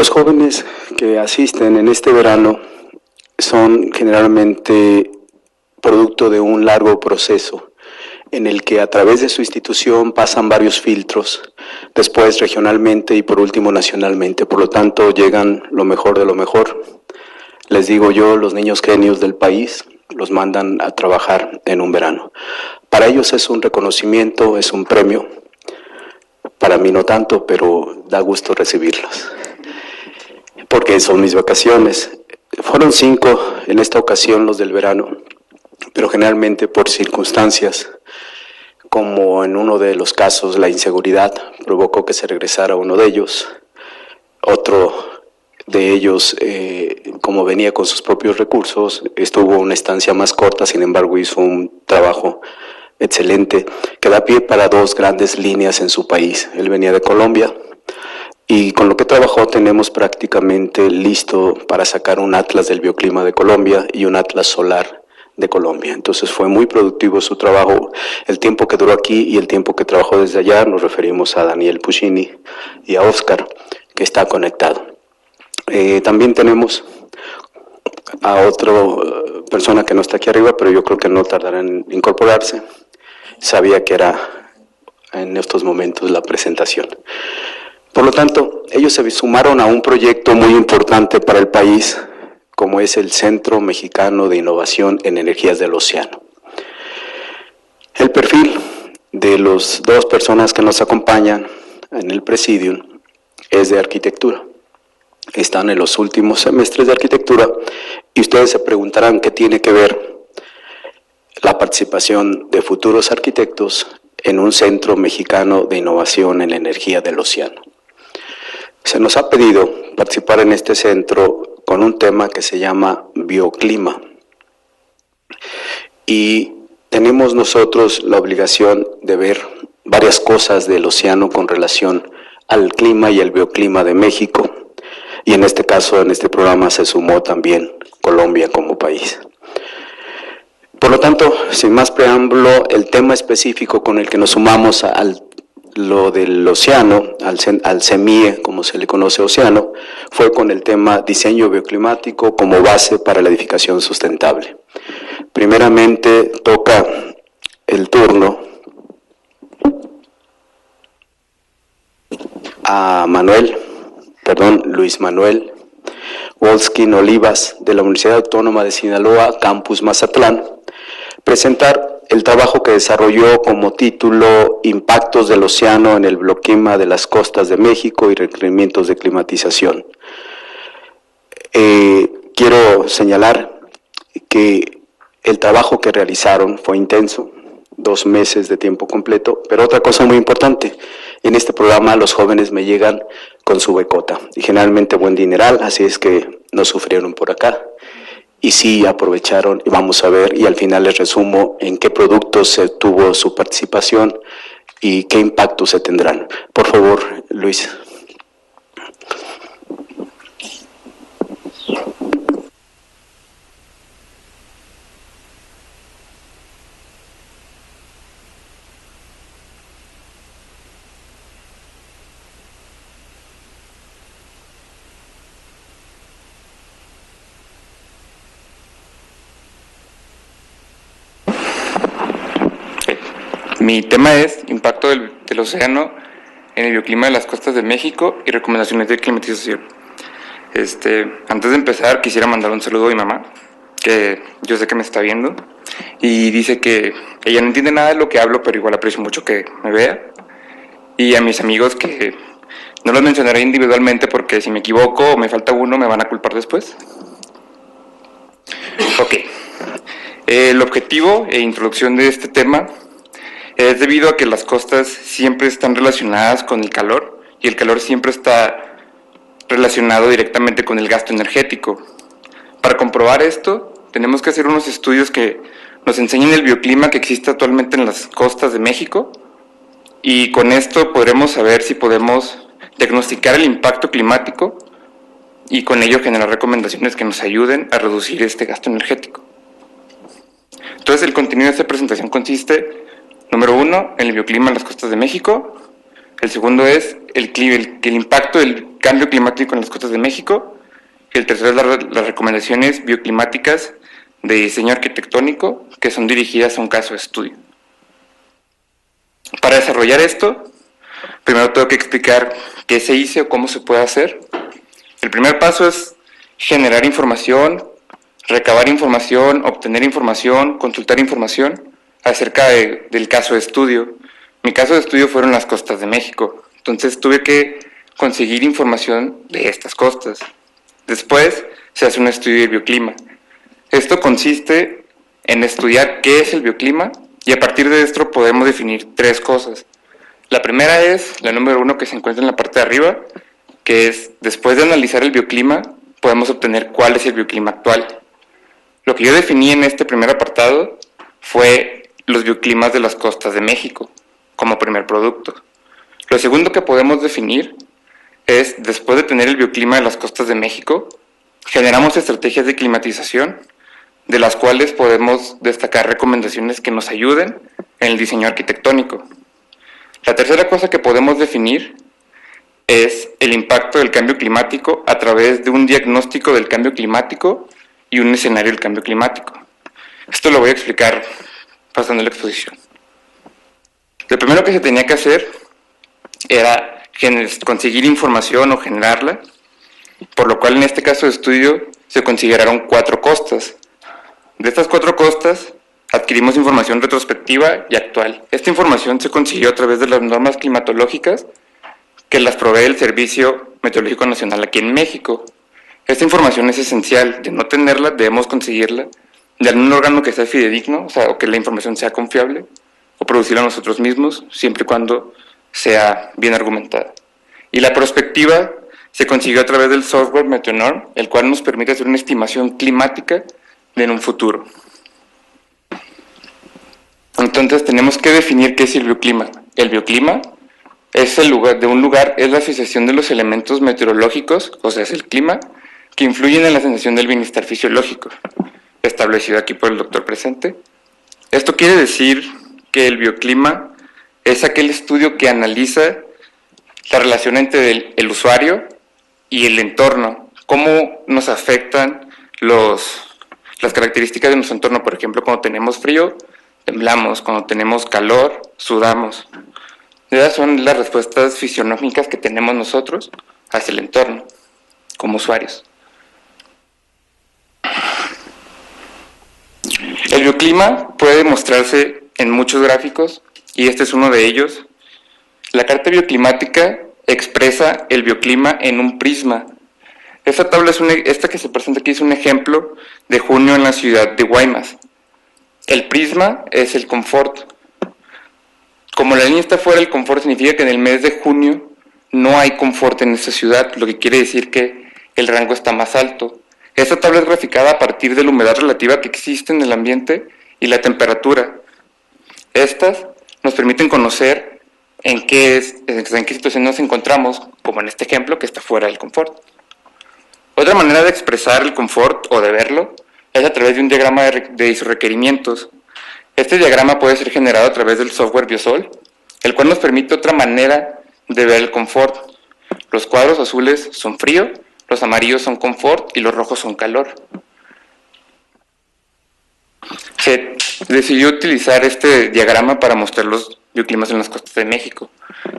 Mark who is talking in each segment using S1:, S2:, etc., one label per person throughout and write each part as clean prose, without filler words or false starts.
S1: Los jóvenes que asisten en este verano son generalmente producto de un largo proceso en el que a través de su institución pasan varios filtros, después regionalmente y por último nacionalmente. Por lo tanto, llegan lo mejor de lo mejor. Les digo yo, los niños genios del país los mandan a trabajar en un verano. Para ellos es un reconocimiento, es un premio. Para mí no tanto, pero da gusto recibirlos, porque son mis vacaciones. Fueron 5 en esta ocasión los del verano, pero generalmente por circunstancias, como en uno de los casos la inseguridad provocó que se regresara uno de ellos. Otro de ellos, como venía con sus propios recursos, estuvo una estancia más corta, sin embargo hizo un trabajo excelente, que da pie para 2 grandes líneas en su país. Él venía de Colombia y con lo que trabajó tenemos prácticamente listo para sacar un atlas del bioclima de Colombia y un atlas solar de Colombia. Entonces fue muy productivo su trabajo, el tiempo que duró aquí y el tiempo que trabajó desde allá. Nos referimos a Daniel Puccini y a Oscar, que está conectado. También tenemos a otra persona que no está aquí arriba, pero yo creo que no tardará en incorporarse. Sabía que era en estos momentos la presentación. Por lo tanto, ellos se sumaron a un proyecto muy importante para el país, como es el Centro Mexicano de Innovación en Energías del Océano. El perfil de las 2 personas que nos acompañan en el presidium es de arquitectura. Están en los últimos semestres de arquitectura y ustedes se preguntarán qué tiene que ver la participación de futuros arquitectos en un Centro Mexicano de Innovación en Energía del Océano. Se nos ha pedido participar en este centro con un tema que se llama bioclima. Y tenemos nosotros la obligación de ver varias cosas del océano con relación al clima y el bioclima de México. Y en este caso, en este programa se sumó también Colombia como país. Por lo tanto, sin más preámbulo, el tema específico con el que nos sumamos al lo del océano, al CEMIE, como se le conoce océano, fue con el tema diseño bioclimático como base para la edificación sustentable. Primeramente toca el turno a Luis Manuel Wolskin Olivas, de la Universidad Autónoma de Sinaloa, Campus Mazatlán, presentar el trabajo que desarrolló como título Impactos del océano en el bioclima de las costas de México y requerimientos de climatización. Quiero señalar que el trabajo que realizaron fue intenso, 2 meses de tiempo completo, pero otra cosa muy importante, en este programa los jóvenes me llegan con su becota y generalmente buen dineral, así es que no sufrieron por acá. Y sí aprovecharon, y vamos a ver, y al final les resumo en qué productos se tuvo su participación y qué impacto se tendrán. Por favor, Luis.
S2: Mi tema es impacto del océano en el bioclima de las costas de México y recomendaciones de climatización. Antes de empezar quisiera mandar un saludo a mi mamá, que yo sé que me está viendo, y dice que ella no entiende nada de lo que hablo, pero igual aprecio mucho que me vea, y a mis amigos que no los mencionaré individualmente porque si me equivoco o me falta uno me van a culpar después. Ok, el objetivo e introducción de este tema es debido a que las costas siempre están relacionadas con el calor y el calor siempre está relacionado directamente con el gasto energético. Para comprobar esto, tenemos que hacer unos estudios que nos enseñen el bioclima que existe actualmente en las costas de México y con esto podremos saber si podemos diagnosticar el impacto climático y con ello generar recomendaciones que nos ayuden a reducir este gasto energético. Entonces el contenido de esta presentación consiste: número 1, en el bioclima en las costas de México. El segundo es el impacto del cambio climático en las costas de México. Y el tercero es las recomendaciones bioclimáticas de diseño arquitectónico que son dirigidas a un caso de estudio. Para desarrollar esto, primero tengo que explicar qué se hizo o cómo se puede hacer. El primer paso es generar información, recabar información, obtener información, consultar información acerca del caso de estudio. Mi caso de estudio fueron las costas de México, entonces tuve que conseguir información de estas costas. Después se hace un estudio del bioclima. Esto consiste en estudiar qué es el bioclima y a partir de esto podemos definir tres cosas. La primera es la número 1 que se encuentra en la parte de arriba, que es, después de analizar el bioclima, podemos obtener cuál es el bioclima actual. Lo que yo definí en este primer apartado fue los bioclimas de las costas de México, como primer producto. Lo segundo que podemos definir es, después de tener el bioclima de las costas de México, generamos estrategias de climatización, de las cuales podemos destacar recomendaciones que nos ayuden en el diseño arquitectónico. La tercera cosa que podemos definir es el impacto del cambio climático a través de un diagnóstico del cambio climático y un escenario del cambio climático. Esto lo voy a explicar pasando la exposición. Lo primero que se tenía que hacer era conseguir información o generarla, por lo cual en este caso de estudio se consideraron 4 costas. De estas 4 costas adquirimos información retrospectiva y actual. Esta información se consiguió a través de las normas climatológicas que las provee el Servicio Meteorológico Nacional aquí en México. Esta información es esencial. De no tenerla, debemos conseguirla de algún órgano que sea fidedigno, o que la información sea confiable, o producirla nosotros mismos, siempre y cuando sea bien argumentada. Y la prospectiva se consiguió a través del software Meteonorm, el cual nos permite hacer una estimación climática en un futuro. Entonces tenemos que definir qué es el bioclima. El bioclima es es la asociación de los elementos meteorológicos, o sea, es el clima, que influyen en la sensación del bienestar fisiológico, establecido aquí por el doctor presente. Esto quiere decir que el bioclima es aquel estudio que analiza la relación entre el usuario y el entorno, cómo nos afectan las características de nuestro entorno. Por ejemplo, cuando tenemos frío, temblamos; cuando tenemos calor, sudamos. Esas son las respuestas fisionómicas que tenemos nosotros hacia el entorno, como usuarios. El bioclima puede mostrarse en muchos gráficos, y este es uno de ellos. La carta bioclimática expresa el bioclima en un prisma. Esta tabla esta que se presenta aquí es un ejemplo de junio en la ciudad de Guaymas. El prisma es el confort. Como la línea está fuera del confort, significa que en el mes de junio no hay confort en esta ciudad, lo que quiere decir que el rango está más alto. Esta tabla es graficada a partir de la humedad relativa que existe en el ambiente y la temperatura. Estas nos permiten conocer en qué situación nos encontramos, como en este ejemplo que está fuera del confort. Otra manera de expresar el confort o de verlo es a través de un diagrama de isorrequerimientos. Este diagrama puede ser generado a través del software Biosol, el cual nos permite otra manera de ver el confort. Los cuadros azules son frío, los amarillos son confort y los rojos son calor. Se decidió utilizar este diagrama para mostrar los bioclimas en las costas de México.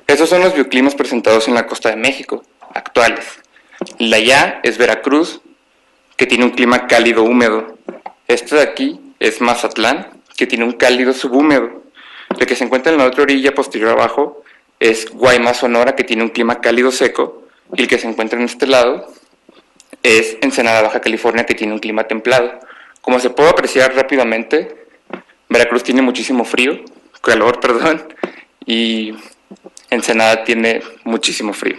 S2: Estos son los bioclimas presentados en la costa de México, actuales. La ya es Veracruz, que tiene un clima cálido húmedo. Este de aquí es Mazatlán, que tiene un cálido subhúmedo. El que se encuentra en la otra orilla posterior abajo es Guaymas, Sonora, que tiene un clima cálido seco, y el que se encuentra en este lado es Ensenada, Baja California, que tiene un clima templado. Como se puede apreciar rápidamente, Veracruz tiene muchísimo calor, y Ensenada tiene muchísimo frío.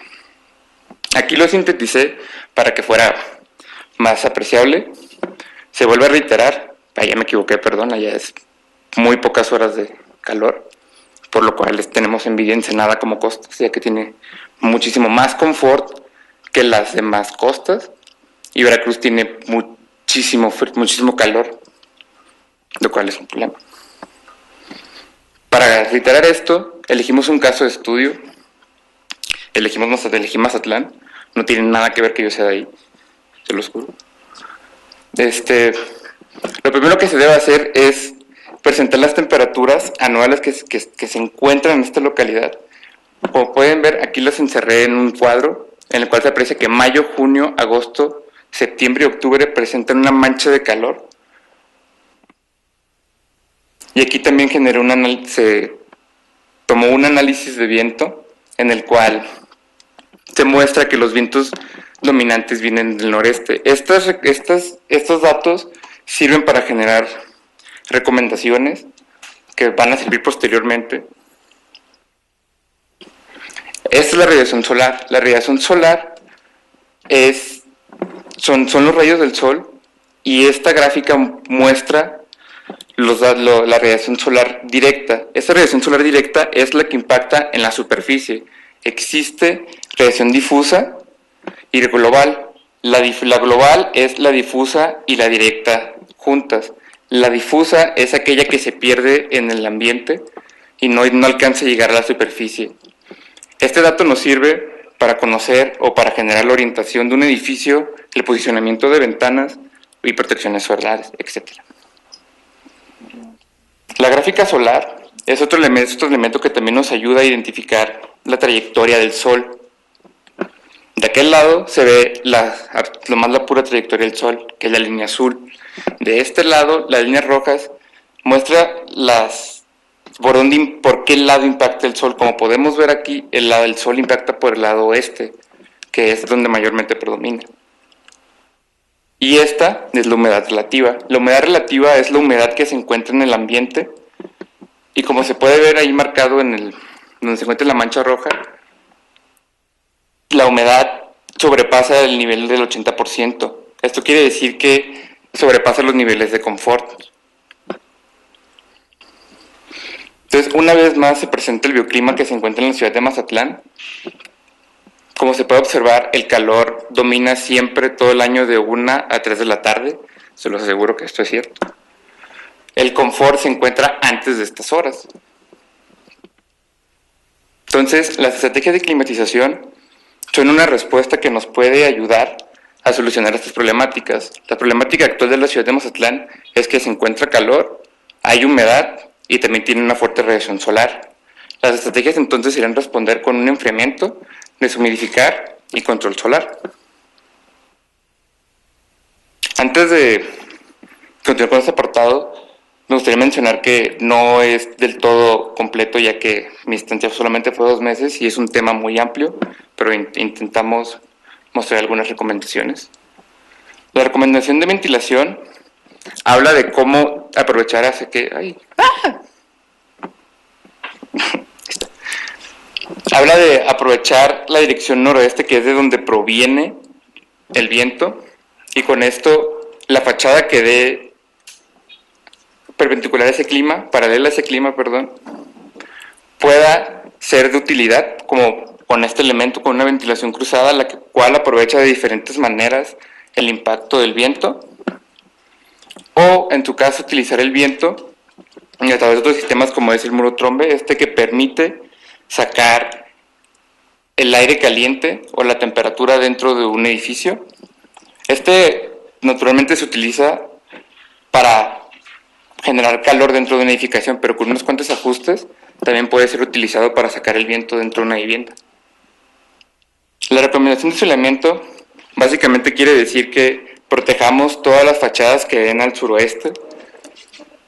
S2: Aquí lo sinteticé para que fuera más apreciable. Se vuelve a reiterar, allá me equivoqué, allá es muy pocas horas de calor, por lo cual tenemos envidia Ensenada como costas, ya que tiene muchísimo más confort que las demás costas, y Veracruz tiene muchísimo calor, lo cual es un problema. Para reiterar esto, elegimos un caso de estudio, elegí Mazatlán, no tiene nada que ver que yo sea de ahí, se los juro. Lo primero que se debe hacer es presentar las temperaturas anuales que se encuentran en esta localidad. Como pueden ver, aquí las encerré en un cuadro en el cual se aprecia que mayo, junio, agosto, septiembre y octubre presentan una mancha de calor. Y aquí también se tomó un análisis de viento en el cual se muestra que los vientos dominantes vienen del noreste. Estos datos sirven para generar recomendaciones que van a servir posteriormente. Esta es la radiación solar. La radiación solar son los rayos del sol, y esta gráfica muestra la radiación solar directa. Esta radiación solar directa es la que impacta en la superficie. Existe radiación difusa y global. La global es la difusa y la directa juntas. La difusa es aquella que se pierde en el ambiente y no alcanza a llegar a la superficie. Este dato nos sirve para conocer o para generar la orientación de un edificio, el posicionamiento de ventanas y protecciones solares, etc. La gráfica solar es otro elemento que también nos ayuda a identificar la trayectoria del Sol. De aquel lado se ve la pura trayectoria del Sol, que es la línea azul. De este lado, las líneas rojas muestran por qué lado impacta el Sol. Como podemos ver aquí, el Sol impacta por el lado oeste, que es donde mayormente predomina. Y esta es la humedad relativa. La humedad relativa es la humedad que se encuentra en el ambiente, y como se puede ver ahí marcado donde se encuentra la mancha roja, la humedad sobrepasa el nivel del 80%. Esto quiere decir que sobrepasa los niveles de confort. Entonces, una vez más se presenta el bioclima que se encuentra en la ciudad de Mazatlán. Como se puede observar, el calor domina siempre todo el año de 1 a 3 de la tarde. Se los aseguro que esto es cierto. El confort se encuentra antes de estas horas. Entonces, las estrategias de climatización son una respuesta que nos puede ayudar a solucionar estas problemáticas. La problemática actual de la ciudad de Mazatlán es que se encuentra calor, hay humedad y también tiene una fuerte radiación solar. Las estrategias entonces serían responder con un enfriamiento, deshumidificar y control solar. Antes de continuar con este apartado, me gustaría mencionar que no es del todo completo, ya que mi estancia solamente fue 2 meses y es un tema muy amplio, pero intentamos mostrar algunas recomendaciones. La recomendación de ventilación habla de cómo aprovechar habla de aprovechar la dirección noroeste, que es de donde proviene el viento, y con esto la fachada que dé perpendicular a ese clima, paralela a ese clima, pueda ser de utilidad, como con este elemento, con una ventilación cruzada, la cual aprovecha de diferentes maneras el impacto del viento, o en tu caso utilizar el viento a través de otros sistemas como es el muro trombe, que permite sacar el aire caliente o la temperatura dentro de un edificio. Naturalmente se utiliza para generar calor dentro de una edificación, pero con unos cuantos ajustes también puede ser utilizado para sacar el viento dentro de una vivienda. La recomendación de aislamiento básicamente quiere decir que protejamos todas las fachadas que den al suroeste.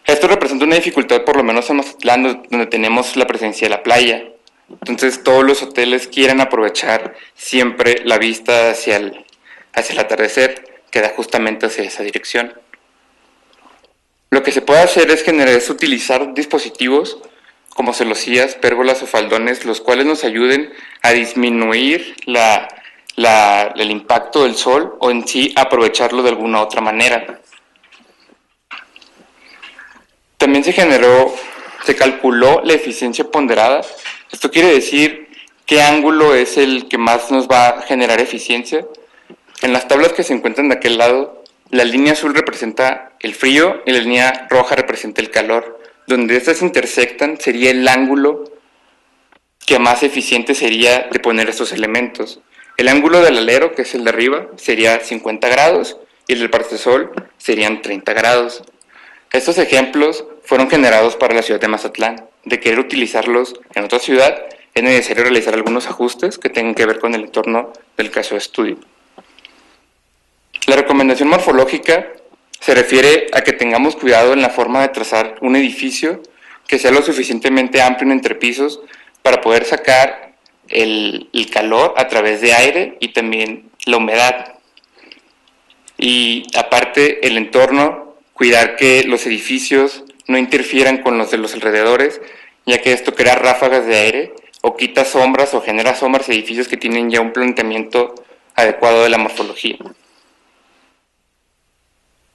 S2: Esto representa una dificultad, por lo menos en Mazatlán, donde tenemos la presencia de la playa. Entonces todos los hoteles quieren aprovechar siempre la vista hacia el atardecer, que da justamente hacia esa dirección. Lo que se puede hacer es utilizar dispositivos como celosías, pérgolas o faldones, los cuales nos ayuden a disminuir el impacto del sol, o en sí aprovecharlo de alguna otra manera. También se calculó la eficiencia ponderada. Esto quiere decir qué ángulo es el que más nos va a generar eficiencia. En las tablas que se encuentran de aquel lado, la línea azul representa el frío y la línea roja representa el calor. Donde estas intersectan sería el ángulo que más eficiente sería de poner estos elementos. El ángulo del alero, que es el de arriba, sería 50 grados y el del partesol serían 30 grados. Estos ejemplos fueron generados para la ciudad de Mazatlán. De querer utilizarlos en otra ciudad, es necesario realizar algunos ajustes que tengan que ver con el entorno del caso de estudio. La recomendación morfológica se refiere a que tengamos cuidado en la forma de trazar un edificio que sea lo suficientemente amplio en entrepisos para poder sacar el calor a través de aire y también la humedad. Y aparte el entorno, cuidar que los edificios no interfieran con los de los alrededores, ya que esto crea ráfagas de aire o quita sombras o genera sombras a edificios que tienen ya un planteamiento adecuado de la morfología.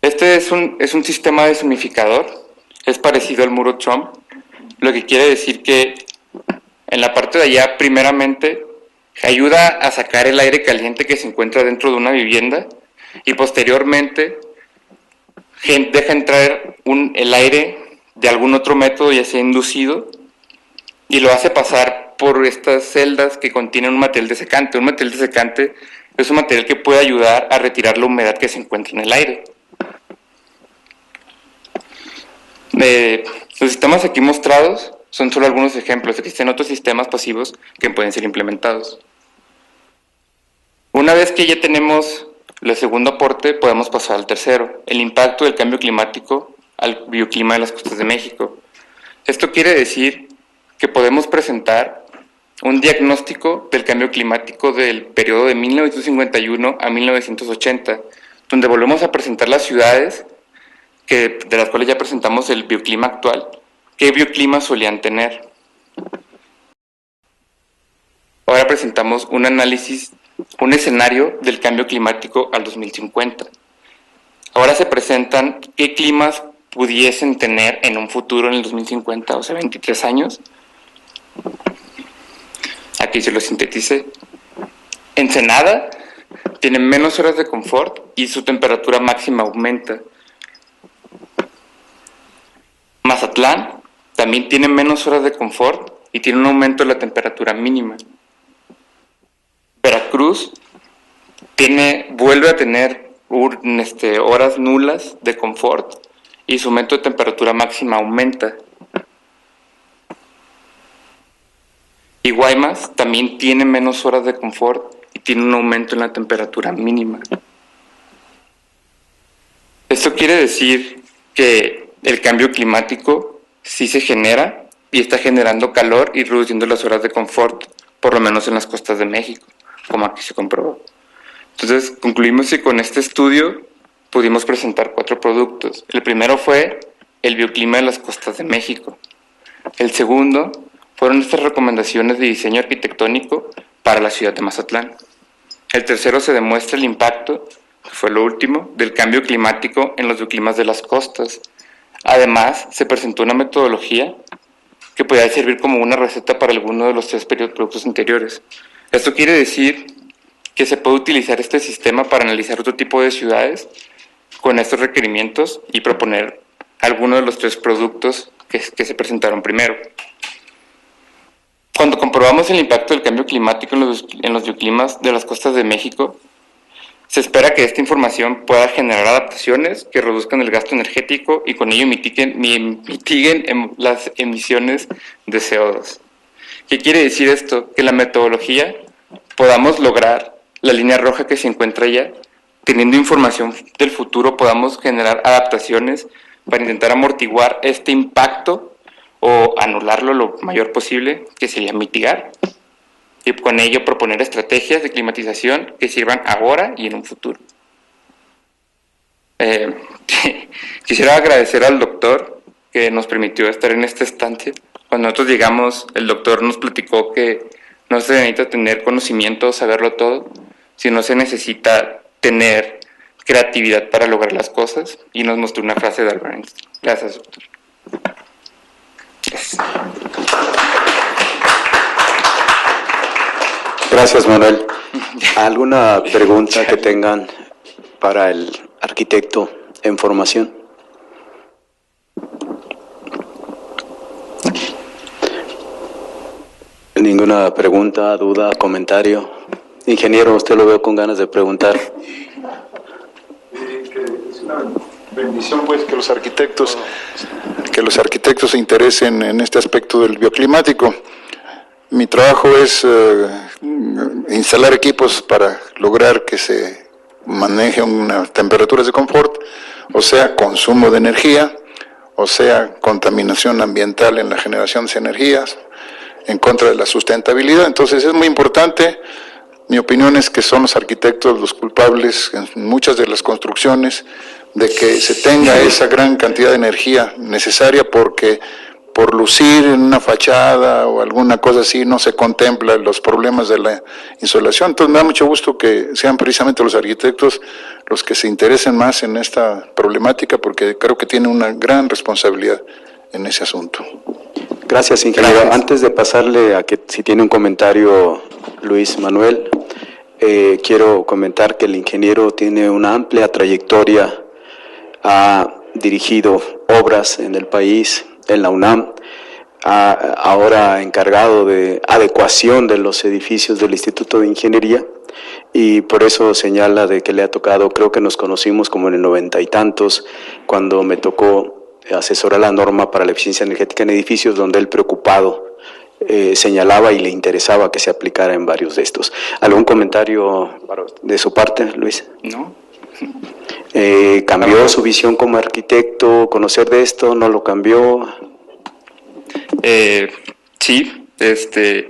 S2: Este es un sistema deshumidificador, es parecido al muro Trump, lo que quiere decir que en la parte de allá, primeramente, ayuda a sacar el aire caliente que se encuentra dentro de una vivienda y posteriormente deja entrar el aire de algún otro método, ya sea inducido, y lo hace pasar por estas celdas que contienen un material desecante. Un material desecante es un material que puede ayudar a retirar la humedad que se encuentra en el aire. Los sistemas aquí mostrados son solo algunos ejemplos. Existen otros sistemas pasivos que pueden ser implementados. Una vez que ya tenemos el segundo aporte, podemos pasar al tercero, el impacto del cambio climático al bioclima de las costas de México. Esto quiere decir que podemos presentar un diagnóstico del cambio climático del periodo de 1951 a 1980, donde volvemos a presentar las ciudades de las cuales ya presentamos el bioclima actual, qué bioclima solían tener. Ahora presentamos un análisis, un escenario del cambio climático al 2050. Ahora se presentan qué climas pudiesen tener en un futuro en el 2050, o sea, 23 años. Aquí se lo sintetice. Ensenada tiene menos horas de confort y su temperatura máxima aumenta. Mazatlán también tiene menos horas de confort y tiene un aumento de la temperatura mínima. Veracruz vuelve a tener horas nulas de confort y su aumento de temperatura máxima aumenta. Y Guaymas también tiene menos horas de confort y tiene un aumento en la temperatura mínima. Esto quiere decir que el cambio climático sí se genera y está generando calor y reduciendo las horas de confort, por lo menos en las costas de México, como aquí se comprobó. Entonces, concluimos que con este estudio pudimos presentar 4 productos. El primero fue el bioclima de las costas de México. El segundo fueron estas recomendaciones de diseño arquitectónico para la ciudad de Mazatlán. El tercero se demuestra el impacto, que fue lo último, del cambio climático en los bioclimas de las costas. Además, se presentó una metodología que podía servir como una receta para alguno de los 3 productos anteriores. Esto quiere decir que se puede utilizar este sistema para analizar otro tipo de ciudades con estos requerimientos y proponer alguno de los 3 productos que se presentaron primero. Cuando comprobamos el impacto del cambio climático en los bioclimas de las costas de México, se espera que esta información pueda generar adaptaciones que reduzcan el gasto energético y con ello mitiguen las emisiones de CO2. ¿Qué quiere decir esto? Que la metodología podamos lograr la línea roja que se encuentra allá, teniendo información del futuro podamos generar adaptaciones para intentar amortiguar este impacto o anularlo lo mayor posible, que sería mitigar, y con ello proponer estrategias de climatización que sirvan ahora y en un futuro. Quisiera agradecer al doctor que nos permitió estar en este estancia. Cuando nosotros llegamos, el doctor nos platicó que no se necesita tener conocimiento, saberlo todo, sino se necesita tener creatividad para lograr las cosas, y nos mostró una frase de Albert Einstein. Gracias, doctor. Yes.
S1: Gracias, Manuel. ¿Alguna pregunta que tengan para el arquitecto en formación? ¿Ninguna pregunta, duda, comentario? Ingeniero, usted lo veo con ganas de preguntar.
S3: Es una bendición, pues, que los arquitectos se interesen en este aspecto del bioclimático. Mi trabajo es instalar equipos para lograr que se maneje unas temperaturas de confort, o sea, consumo de energía, o sea, contaminación ambiental en la generación de energías, en contra de la sustentabilidad. Entonces es muy importante. Mi opinión es que son los arquitectos los culpables en muchas de las construcciones de que se tenga esa gran cantidad de energía necesaria, porque por lucir en una fachada o alguna cosa así no se contempla los problemas de la insolación. Entonces me da mucho gusto que sean precisamente los arquitectos los que se interesen más en esta problemática, porque creo que tienen una gran responsabilidad en ese asunto.
S1: Gracias, ingeniero. Gracias. Antes de pasarle a que si tiene un comentario Luis Manuel, quiero comentar que el ingeniero tiene una amplia trayectoria, ha dirigido obras en el país, en la UNAM, ahora encargado de adecuación de los edificios del Instituto de Ingeniería, y por eso señala de que le ha tocado, creo que nos conocimos como en el 90 y tantos, cuando me tocó asesorar la norma para la eficiencia energética en edificios, donde él preocupado señalaba y le interesaba que se aplicara en varios de estos. ¿Algún comentario de su parte, Luis?
S2: No.
S1: ¿Cambió su visión como arquitecto, conocer de esto? ¿No lo cambió?
S2: Sí, de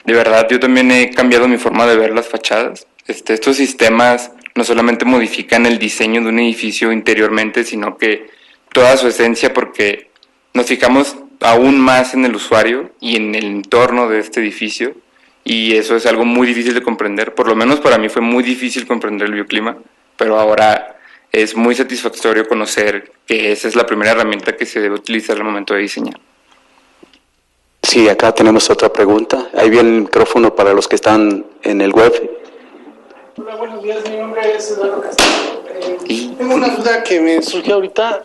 S2: verdad yo también he cambiado mi forma de ver las fachadas. Estos sistemas no solamente modifican el diseño de un edificio interiormente, sino que toda su esencia, porque nos fijamos aún más en el usuario y en el entorno de este edificio, y eso es algo muy difícil de comprender. Por lo menos para mí fue muy difícil comprender el bioclima, pero ahora es muy satisfactorio conocer que esa es la primera herramienta que se debe utilizar al momento de diseñar.
S1: Sí, acá tenemos otra pregunta. Ahí viene el micrófono para los que están en el web.
S4: Hola, buenos días. Mi nombre es Eduardo Castillo. Tengo una duda que me surgió ahorita.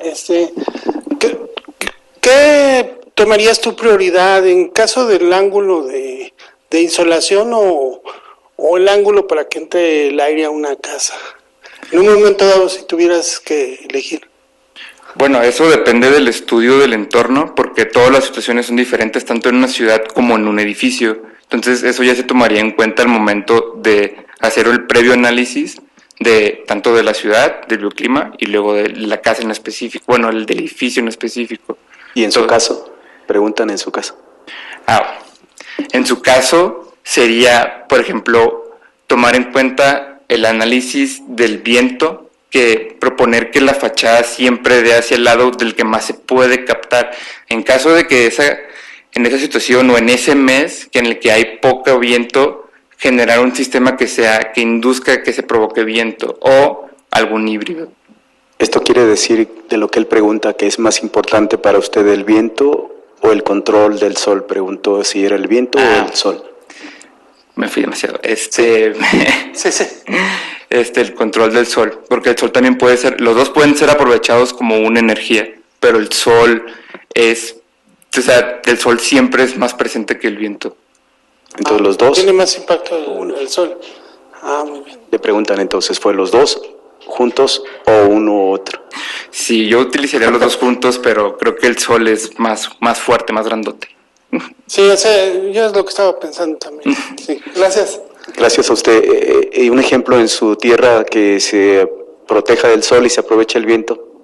S4: ¿Qué tomarías tu prioridad en caso del ángulo de insolación o el ángulo para que entre el aire a una casa? En un momento dado, si tuvieras que elegir.
S2: Bueno, eso depende del estudio del entorno, porque todas las situaciones son diferentes, tanto en una ciudad como en un edificio. Entonces, eso ya se tomaría en cuenta al momento de hacer el previo análisis de tanto de la ciudad, del bioclima, y luego de la casa en específico, bueno, el del edificio en específico.
S1: ¿Y en su caso? Preguntan en su caso.
S2: En su caso sería, por ejemplo, tomar en cuenta el análisis del viento, que proponer que la fachada siempre dé hacia el lado del que más se puede captar. En caso de que en esa situación o en ese mes en el que hay poco viento, generar un sistema que induzca que se provoque viento, o algún híbrido.
S1: Esto quiere decir, de lo que él pregunta, que es más importante para usted el viento o el control del sol. Preguntó si era el viento o el sol.
S2: Me fui demasiado. El control del sol, porque el sol también puede ser, los dos pueden ser aprovechados como una energía, pero el sol el sol siempre es más presente que el viento.
S1: Entonces los dos.
S4: Tiene más impacto el sol. Muy bien.
S1: Le preguntan entonces, ¿fue los dos juntos o uno u otro?
S2: Sí, yo utilizaría los dos juntos, pero creo que el sol es más fuerte, más grandote.
S4: Sí, yo es lo que estaba pensando también. Sí, gracias.
S1: Gracias a usted. Un ejemplo en su tierra que se proteja del sol y se aproveche el viento.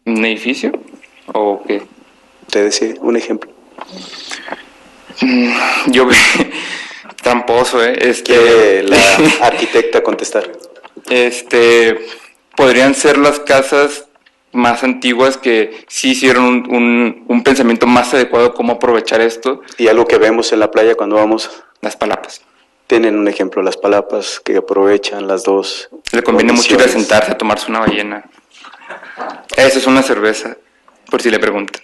S2: ¿Un edificio? ¿O qué?
S1: Usted decide, un ejemplo.
S2: Yo tramposo,
S1: la arquitecta contestar.
S2: Podrían ser las casas más antiguas que sí hicieron un pensamiento más adecuado de cómo aprovechar esto.
S1: Y algo que vemos en la playa cuando vamos.
S2: Las palapas.
S1: Tienen un ejemplo, las palapas que aprovechan las dos.
S2: Le conviene mucho ir a sentarse a tomarse una ballena. Esa es una cerveza, por si le preguntan.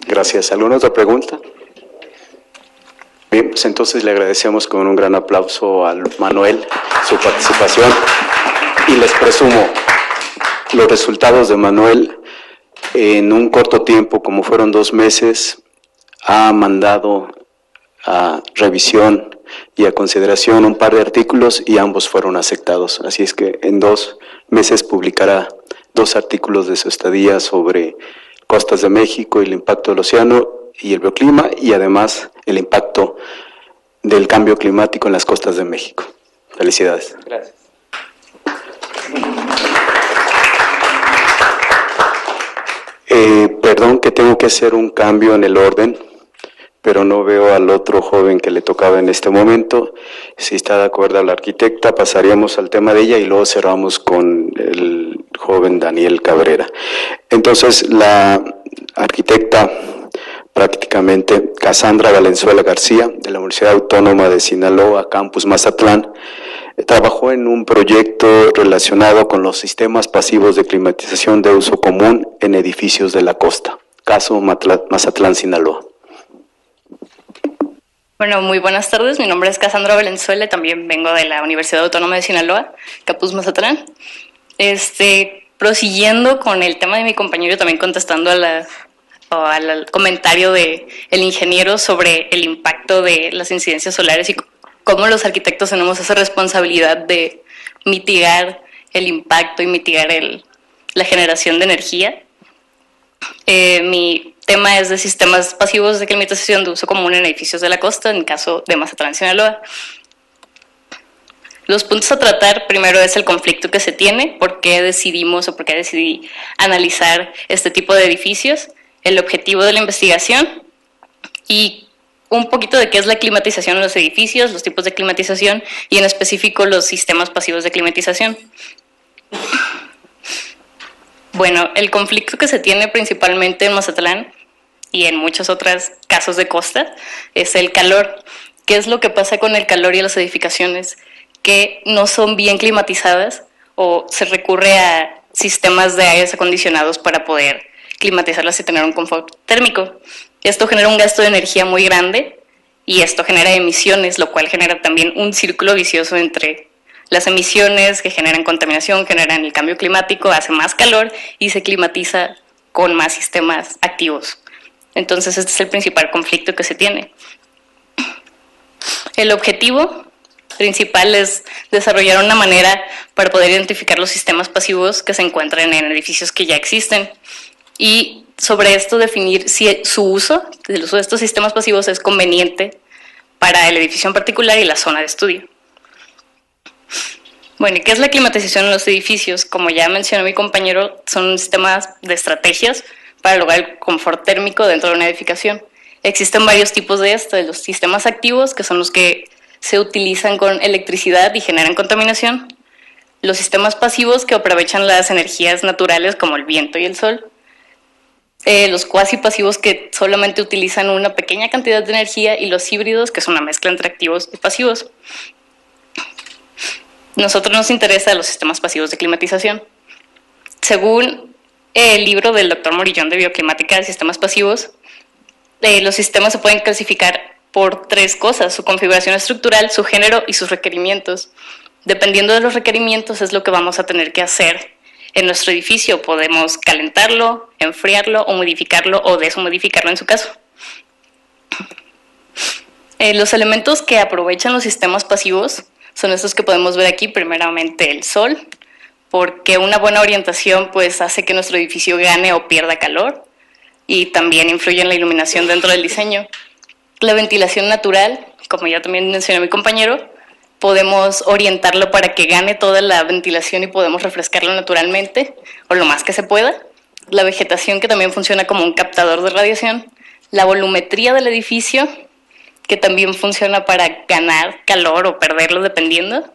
S1: Gracias. ¿Alguna otra pregunta? Bien, pues entonces le agradecemos con un gran aplauso al Manuel su participación y les presumo los resultados de Manuel. En un corto tiempo, como fueron 2 meses, ha mandado a revisión y a consideración un par de artículos y ambos fueron aceptados. Así es que en 2 meses publicará 2 artículos de su estadía sobre costas de México y el impacto del océano y el bioclima, y además el impacto del cambio climático en las costas de México. Felicidades.
S2: Gracias.
S1: Perdón que tengo que hacer un cambio en el orden, pero no veo al otro joven que le tocaba en este momento. Si está de acuerdo la arquitecta, pasaríamos al tema de ella y luego cerramos con el joven Daniel Cabrera. Entonces, la arquitecta prácticamente Cassandra Valenzuela García, de la Universidad Autónoma de Sinaloa, Campus Mazatlán, trabajó en un proyecto relacionado con los sistemas pasivos de climatización de uso común en edificios de la costa, caso Mazatlán, Sinaloa.
S5: Bueno, muy buenas tardes. Mi nombre es Cassandra Valenzuela, también vengo de la Universidad Autónoma de Sinaloa, Campus Mazatlán. Prosiguiendo con el tema de mi compañero, también contestando al comentario del ingeniero sobre el impacto de las incidencias solares y cómo los arquitectos tenemos esa responsabilidad de mitigar el impacto y mitigar la generación de energía. Mi tema es de sistemas pasivos de climatización de uso común en edificios de la costa, en el caso de Mazatlán, Sinaloa. Los puntos a tratar, primero es el conflicto que se tiene, por qué decidimos o por qué decidí analizar este tipo de edificios, el objetivo de la investigación y un poquito de qué es la climatización en los edificios, los tipos de climatización y en específico los sistemas pasivos de climatización. Bueno, el conflicto que se tiene principalmente en Mazatlán y en muchos otros casos de costa es el calor. ¿Qué es lo que pasa con el calor y las edificaciones que no son bien climatizadas o se recurre a sistemas de aires acondicionados para poder climatizarlas y tener un confort térmico? Esto genera un gasto de energía muy grande y esto genera emisiones, lo cual genera también un círculo vicioso entre las emisiones que generan contaminación, generan el cambio climático, hace más calor y se climatiza con más sistemas activos. Entonces este es el principal conflicto que se tiene. El objetivo principal es desarrollar una manera para poder identificar los sistemas pasivos que se encuentran en edificios que ya existen y sobre esto definir si el uso de estos sistemas pasivos es conveniente para el edificio en particular y la zona de estudio. Bueno, ¿y qué es la climatización en los edificios? Como ya mencionó mi compañero, son sistemas de estrategias para lograr el confort térmico dentro de una edificación. Existen varios tipos de los sistemas activos, que son los que se utilizan con electricidad y generan contaminación. Los sistemas pasivos, que aprovechan las energías naturales como el viento y el sol. Los cuasi pasivos, que solamente utilizan una pequeña cantidad de energía, y los híbridos, que son una mezcla entre activos y pasivos. Nosotros nos interesa los sistemas pasivos de climatización. Según el libro del Dr. Morillón de Bioclimática de Sistemas Pasivos, los sistemas se pueden clasificar por 3 cosas: su configuración estructural, su género y sus requerimientos. Dependiendo de los requerimientos es lo que vamos a tener que hacer en nuestro edificio. Podemos calentarlo, enfriarlo o modificarlo o desmodificarlo en su caso. Los elementos que aprovechan los sistemas pasivos son estos que podemos ver aquí. Primeramente el sol, porque una buena orientación pues hace que nuestro edificio gane o pierda calor y también influye en la iluminación dentro del diseño. La ventilación natural, como ya también mencionó mi compañero, podemos orientarlo para que gane toda la ventilación y podemos refrescarlo naturalmente o lo más que se pueda. La vegetación, que también funciona como un captador de radiación. La volumetría del edificio, que también funciona para ganar calor o perderlo dependiendo.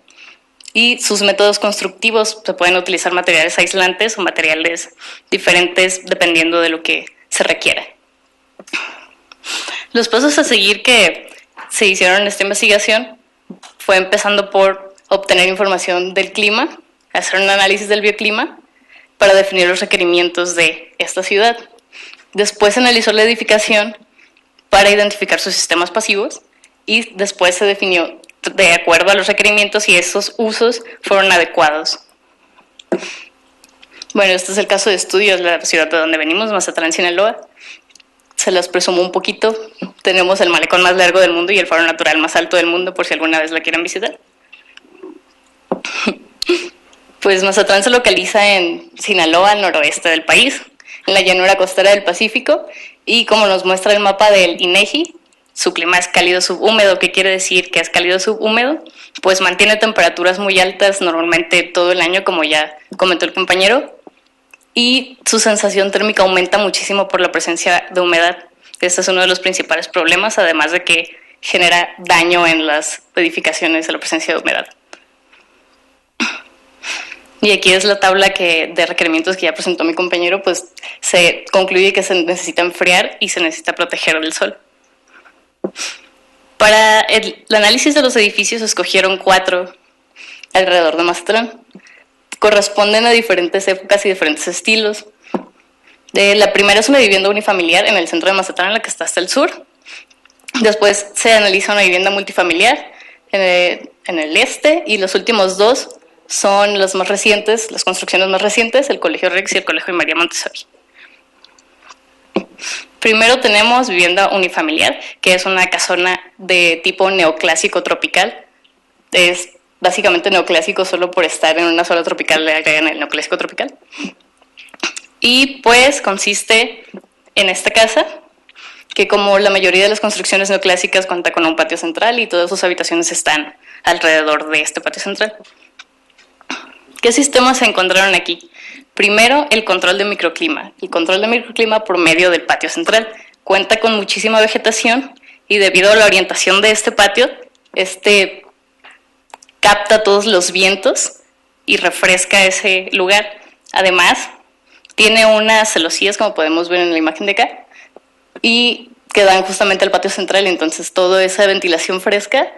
S5: Y sus métodos constructivos, se pueden utilizar materiales aislantes o materiales diferentes dependiendo de lo que se requiera. Los pasos a seguir que se hicieron en esta investigación fue empezando por obtener información del clima, hacer un análisis del bioclima para definir los requerimientos de esta ciudad. Después se analizó la edificación para identificar sus sistemas pasivos y después se definió de acuerdo a los requerimientos si esos usos fueron adecuados. Bueno, este es el caso de estudios de la ciudad de donde venimos, Mazatlán, Sinaloa. se las presumo un poquito. Tenemos el malecón más largo del mundo y el faro natural más alto del mundo, por si alguna vez la quieren visitar. Pues Mazatlán se localiza en Sinaloa, al noroeste del país, en la llanura costera del Pacífico, y como nos muestra el mapa del INEGI, su clima es cálido subhúmedo. ¿Qué quiere decir que es cálido subhúmedo? Pues mantiene temperaturas muy altas normalmente todo el año, como ya comentó el compañero, y su sensación térmica aumenta muchísimo por la presencia de humedad. Este es uno de los principales problemas, además de que genera daño en las edificaciones de la presencia de humedad. Y aquí es la tabla de requerimientos que ya presentó mi compañero, pues se concluye que se necesita enfriar y se necesita proteger del sol. Para el análisis de los edificios escogieron 4 alrededor de Mazatlán. Corresponden a diferentes épocas y diferentes estilos. La primera es una vivienda unifamiliar en el centro de Mazatlán, la que está hasta el sur. Después se analiza una vivienda multifamiliar en el este, y los últimos 2 son las más recientes, las construcciones más recientes, el Colegio Rex y el Colegio María Montessori. Primero tenemos vivienda unifamiliar, que es una casona de tipo neoclásico tropical. Es básicamente neoclásico solo por estar en una sola tropical, le agregan el neoclásico tropical. Y pues consiste en esta casa, que como la mayoría de las construcciones neoclásicas cuenta con un patio central y todas sus habitaciones están alrededor de este patio central. ¿Qué sistemas se encontraron aquí? Primero, el control de microclima. El control de microclima por medio del patio central. Cuenta con muchísima vegetación y debido a la orientación de este patio, capta todos los vientos y refresca ese lugar. Además, tiene unas celosías, como podemos ver en la imagen de acá, y que dan justamente al patio central, entonces toda esa ventilación fresca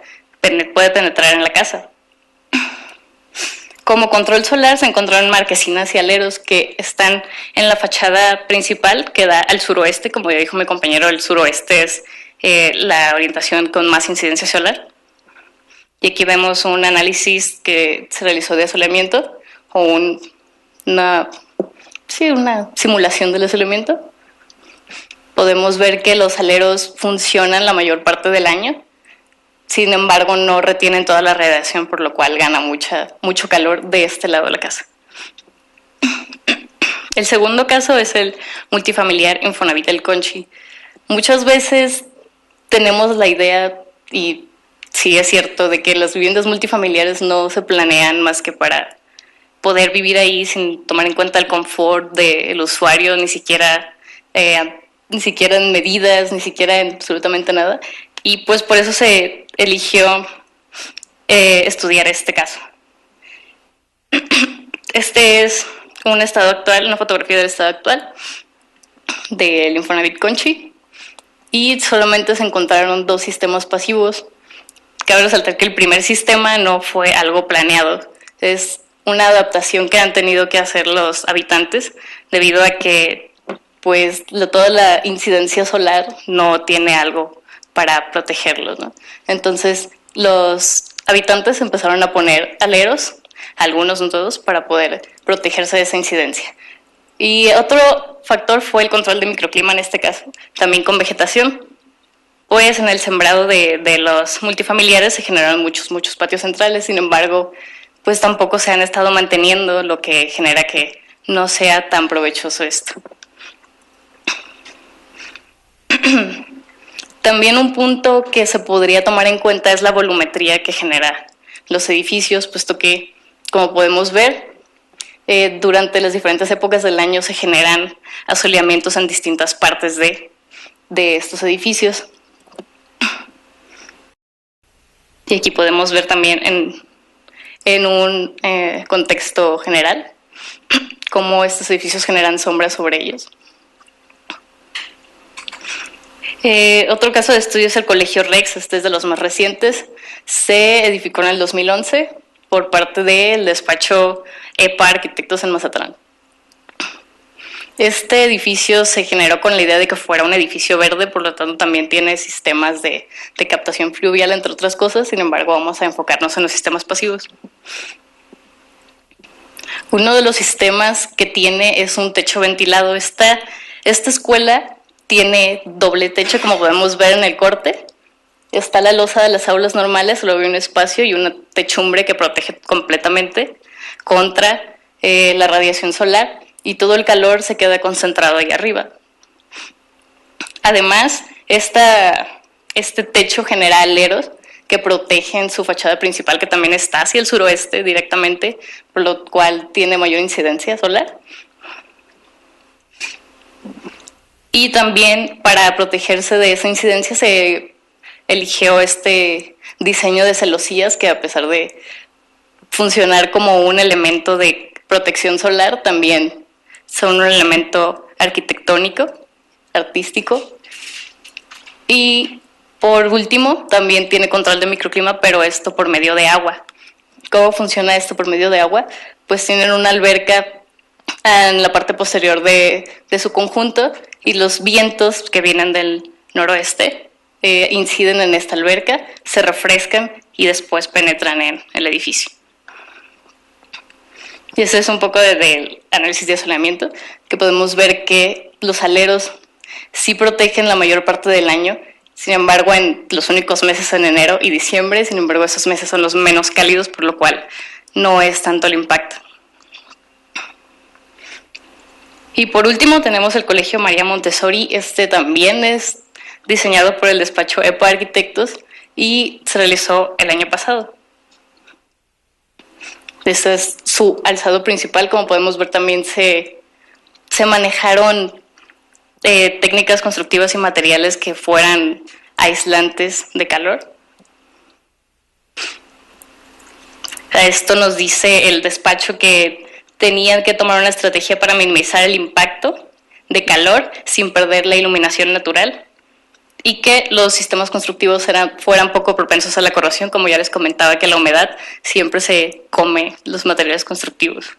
S5: puede penetrar en la casa. Como control solar se encontraron marquesinas y aleros que están en la fachada principal que da al suroeste. Como ya dijo mi compañero, el suroeste es la orientación con más incidencia solar. Y aquí vemos un análisis que se realizó de asoleamiento o una simulación del asoleamiento. Podemos ver que los aleros funcionan la mayor parte del año. Sin embargo, no retienen toda la radiación, por lo cual gana mucho calor de este lado de la casa. El segundo caso es el multifamiliar Infonavit El Conchi. Muchas veces tenemos la idea, y sí es cierto, de que las viviendas multifamiliares no se planean más que para poder vivir ahí sin tomar en cuenta el confort del usuario, ni siquiera en medidas, ni siquiera en absolutamente nada. Y pues por eso se eligió estudiar este caso. Este es un estado actual, una fotografía del estado actual del Infonavit Conchi, y solamente se encontraron 2 sistemas pasivos. Cabe resaltar que el primer sistema no fue algo planeado, es una adaptación que han tenido que hacer los habitantes debido a que pues toda la incidencia solar no tiene algo para protegerlos, ¿no? Entonces los habitantes empezaron a poner aleros, algunos no todos, para poder protegerse de esa incidencia. Y otro factor fue el control de microclima en este caso, también con vegetación. Pues en el sembrado de los multifamiliares se generaron muchos patios centrales, sin embargo, pues tampoco se han estado manteniendo, lo que genera que no sea tan provechoso esto. También un punto que se podría tomar en cuenta es la volumetría que genera los edificios, puesto que, como podemos ver, durante las diferentes épocas del año se generan asoleamientos en distintas partes de estos edificios. Y aquí podemos ver también en un contexto general cómo estos edificios generan sombras sobre ellos. Otro caso de estudio es el Colegio Rex, este es de los más recientes. Se edificó en el 2011 por parte del despacho EPA Arquitectos en Mazatlán. Este edificio se generó con la idea de que fuera un edificio verde, por lo tanto también tiene sistemas de captación fluvial, entre otras cosas. Sin embargo, vamos a enfocarnos en los sistemas pasivos. Uno de los sistemas que tiene es un techo ventilado. Esta escuela tiene doble techo, como podemos ver en el corte. Está la losa de las aulas normales, luego hay un espacio y una techumbre que protege completamente contra la radiación solar, y todo el calor se queda concentrado ahí arriba. Además, este techo genera aleros que protegen su fachada principal, que también está hacia el suroeste directamente, por lo cual tiene mayor incidencia solar. Y también para protegerse de esa incidencia se eligió este diseño de celosías, que a pesar de funcionar como un elemento de protección solar, también son un elemento arquitectónico, artístico. Y por último, también tiene control de microclima, pero esto por medio de agua. ¿Cómo funciona esto por medio de agua? Pues tienen una alberca en la parte posterior de su conjunto, y los vientos que vienen del noroeste inciden en esta alberca, se refrescan y después penetran en el edificio. Y ese es un poco del análisis de asolamiento, que podemos ver que los aleros sí protegen la mayor parte del año. Sin embargo, en los únicos meses son enero y diciembre, sin embargo esos meses son los menos cálidos, por lo cual no es tanto el impacto. Y por último tenemos el Colegio María Montessori. Este también es diseñado por el despacho EPA Arquitectos y se realizó el año pasado. Este es su alzado principal. Como podemos ver, también se manejaron técnicas constructivas y materiales que fueran aislantes de calor. Esto nos dice el despacho que tenían que tomar una estrategia para minimizar el impacto de calor sin perder la iluminación natural, y que los sistemas constructivos fueran poco propensos a la corrosión, como ya les comentaba, que la humedad siempre se come los materiales constructivos.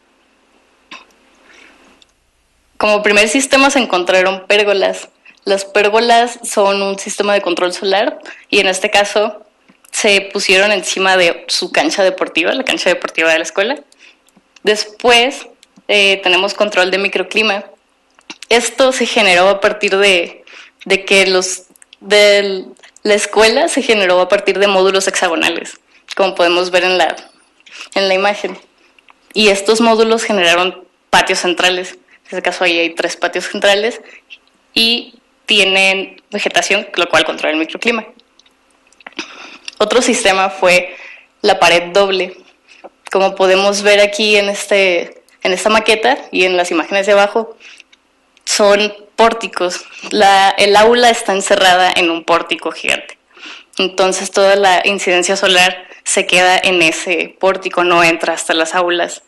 S5: Como primer sistema se encontraron pérgolas. Las pérgolas son un sistema de control solar, y en este caso se pusieron encima de su cancha deportiva, la cancha deportiva de la escuela. Después tenemos control de microclima. Esto se generó a partir de que la escuela se generó a partir de módulos hexagonales, como podemos ver en la imagen. Y estos módulos generaron patios centrales. En este caso ahí hay 3 patios centrales y tienen vegetación, lo cual controla el microclima. Otro sistema fue la pared doble. Como podemos ver aquí en esta maqueta y en las imágenes de abajo, son pórticos. El aula está encerrada en un pórtico gigante. Entonces toda la incidencia solar se queda en ese pórtico, no entra hasta las aulas.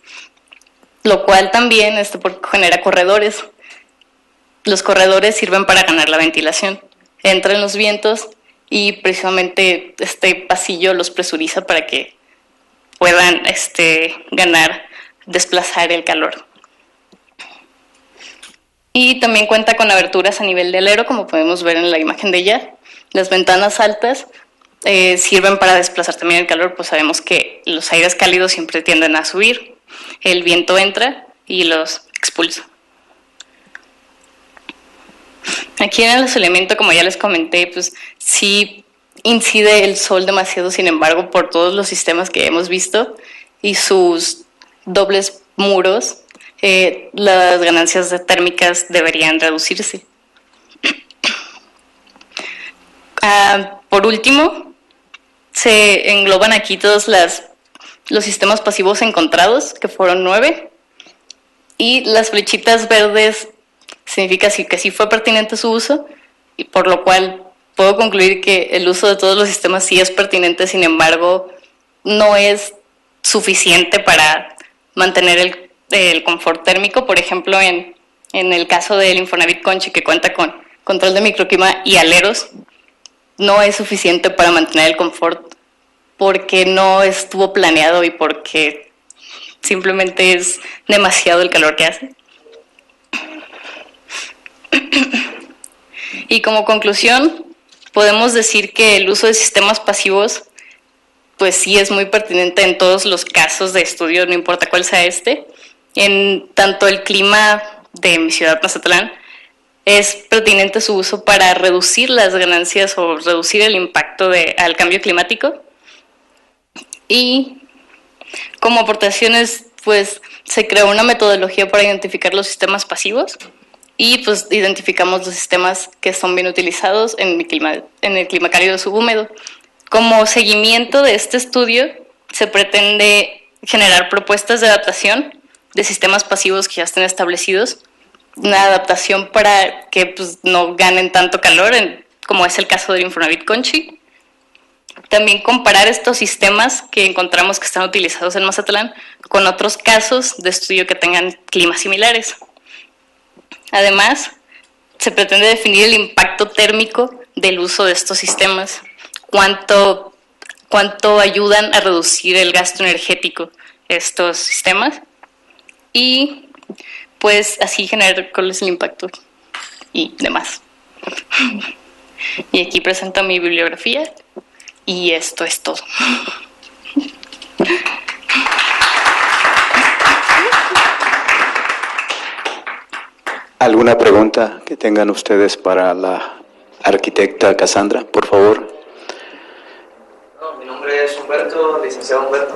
S5: Lo cual también este pórtico genera corredores. Los corredores sirven para ganar la ventilación. Entran los vientos y precisamente este pasillo los presuriza para que puedan desplazar el calor. Y también cuenta con aberturas a nivel de alero, como podemos ver en la imagen de ella. Las ventanas altas sirven para desplazar también el calor, pues sabemos que los aires cálidos siempre tienden a subir, el viento entra y los expulsa. Aquí en el asolamiento, como ya les comenté, pues sí incide el sol demasiado, sin embargo, por todos los sistemas que hemos visto y sus dobles muros, las ganancias térmicas deberían reducirse. Por último, se engloban aquí todos los sistemas pasivos encontrados, que fueron 9, y las flechitas verdes significa que sí fue pertinente su uso, y por lo cual puedo concluir que el uso de todos los sistemas sí es pertinente, sin embargo, no es suficiente para mantener el confort térmico. Por ejemplo, en el caso del Infonavit Conchi, que cuenta con control de microclima y aleros, no es suficiente para mantener el confort porque no estuvo planeado y porque simplemente es demasiado el calor que hace. Y como conclusión, podemos decir que el uso de sistemas pasivos pues sí es muy pertinente en todos los casos de estudio, no importa cuál sea en tanto el clima de mi ciudad, Mazatlán, es pertinente su uso para reducir las ganancias o reducir el impacto al cambio climático. Y como aportaciones, pues se creó una metodología para identificar los sistemas pasivos y pues identificamos los sistemas que son bien utilizados en el clima cálido subhúmedo. Como seguimiento de este estudio, se pretende generar propuestas de adaptación de sistemas pasivos que ya estén establecidos, una adaptación para que pues, no ganen tanto calor, como es el caso del Infonavit Conchi. También comparar estos sistemas que encontramos que están utilizados en Mazatlán con otros casos de estudio que tengan climas similares. Además, se pretende definir el impacto térmico del uso de estos sistemas, cuánto ayudan a reducir el gasto energético estos sistemas y pues así generar cuál es el impacto y demás. Y aquí presento mi bibliografía y esto es todo.
S1: ¿Alguna pregunta que tengan ustedes para la arquitecta Cassandra, por favor?
S6: Mi nombre es Humberto, licenciado Humberto,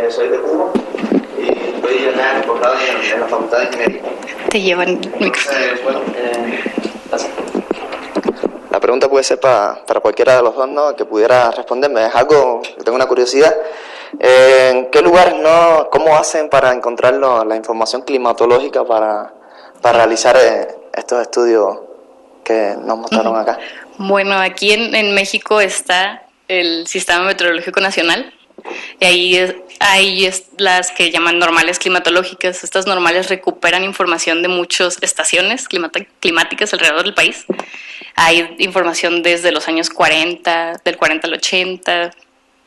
S6: soy de Cuba y estoy enfocado en la Facultad de Ingeniería.
S5: Te llevan el micrófono.
S6: Bueno, la pregunta puede ser para cualquiera de los dos, ¿no?, que pudiera responderme. Es algo que tengo una curiosidad. ¿En qué lugares, cómo hacen para encontrar la información climatológica para realizar estos estudios que nos mostraron acá?
S5: Bueno, aquí en México está el Sistema Meteorológico Nacional y ahí es las que llaman normales climatológicas. Estas normales recuperan información de muchas estaciones climáticas alrededor del país. Hay información desde los años 40, del 40 al 80,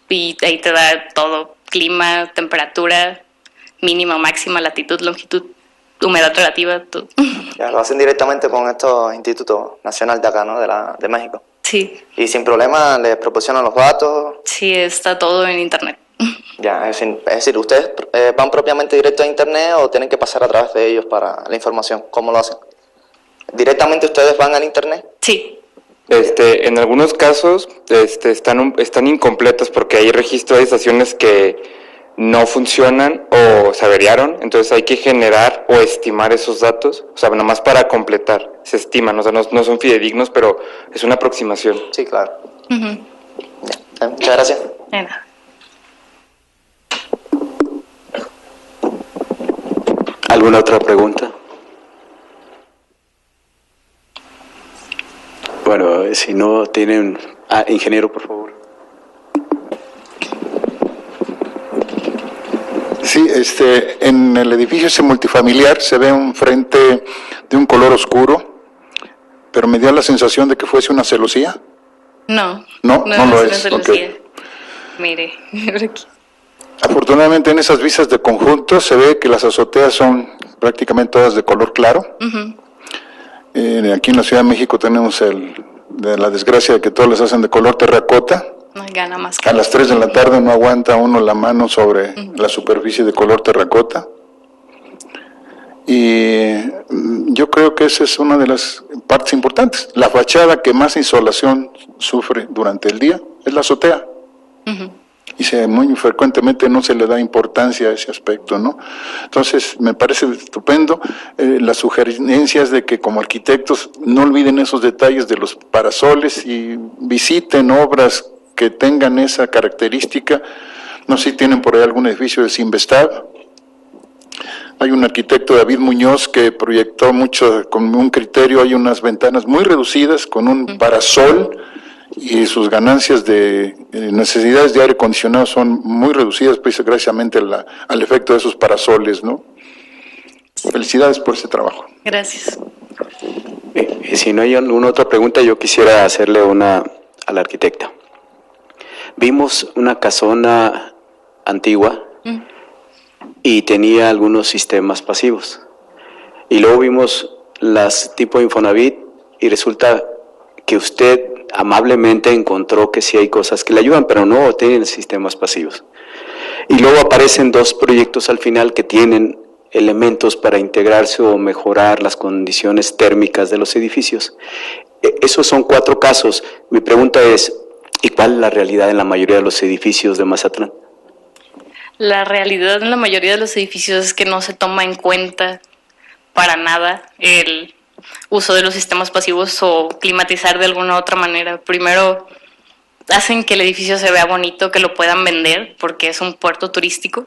S5: y ahí te da todo: clima, temperatura, mínima, máxima, latitud, longitud, humedad relativa, todo.
S6: Ya, lo hacen directamente con estos institutos nacionales de acá, ¿no?, de México.
S5: Sí.
S6: Y sin problema les proporcionan los datos.
S5: Sí, está todo en internet.
S6: Ya, es decir, ¿ustedes van propiamente directo a internet o tienen que pasar a través de ellos para la información? ¿Cómo lo hacen? ¿Directamente ustedes van al internet?
S5: Sí.
S2: En algunos casos están incompletas porque hay registro de estaciones que no funcionan o se averiaron, entonces hay que generar o estimar esos datos, o sea, nomás para completar, se estiman, o sea, no son fidedignos, pero es una aproximación.
S6: Sí, claro.
S5: Uh-huh.
S6: Ya, muchas gracias.
S5: De nada.
S1: ¿Alguna otra pregunta? Bueno, si no tienen... ingeniero, por favor.
S3: Sí, en el edificio ese multifamiliar se ve un frente de un color oscuro, pero me dio la sensación de que fuese una celosía.
S5: No.
S3: No lo es.
S5: Okay. Mire, por aquí.
S3: Afortunadamente en esas vistas de conjunto se ve que las azoteas son prácticamente todas de color claro.
S5: Uh-huh.
S3: Aquí en la Ciudad de México tenemos la desgracia de que todas las hacen de color terracota.
S5: Gana más.
S3: A las 3 de la tarde no aguanta uno la mano sobre la superficie de color terracota. Y yo creo que esa es una de las partes importantes. La fachada que más insolación sufre durante el día es la azotea.
S5: Uh-huh.
S3: Y muy frecuentemente no se le da importancia a ese aspecto, ¿no? Entonces, me parece estupendo las sugerencias de que como arquitectos no olviden esos detalles de los parasoles y visiten obras que tengan esa característica. No sé si tienen por ahí algún edificio de Sinvestab. Hay un arquitecto, David Muñoz, que proyectó mucho con un criterio. Hay unas ventanas muy reducidas con un parasol y sus ganancias de necesidades de aire acondicionado son muy reducidas, pues precisamente al efecto de esos parasoles, ¿no? Felicidades por ese trabajo.
S5: Gracias.
S1: Y si no hay alguna otra pregunta, yo quisiera hacerle una a la arquitecta. Vimos una casona antigua y tenía algunos sistemas pasivos. Y luego vimos las tipo Infonavit y resulta que usted amablemente encontró que sí hay cosas que le ayudan, pero no tienen sistemas pasivos. Y luego aparecen dos proyectos al final que tienen elementos para integrarse o mejorar las condiciones térmicas de los edificios. Esos son 4 casos. Mi pregunta es, ¿y cuál es la realidad en la mayoría de los edificios de Mazatlán?
S5: La realidad en la mayoría de los edificios es que no se toma en cuenta para nada el uso de los sistemas pasivos o climatizar de alguna otra manera. Primero hacen que el edificio se vea bonito, que lo puedan vender porque es un puerto turístico,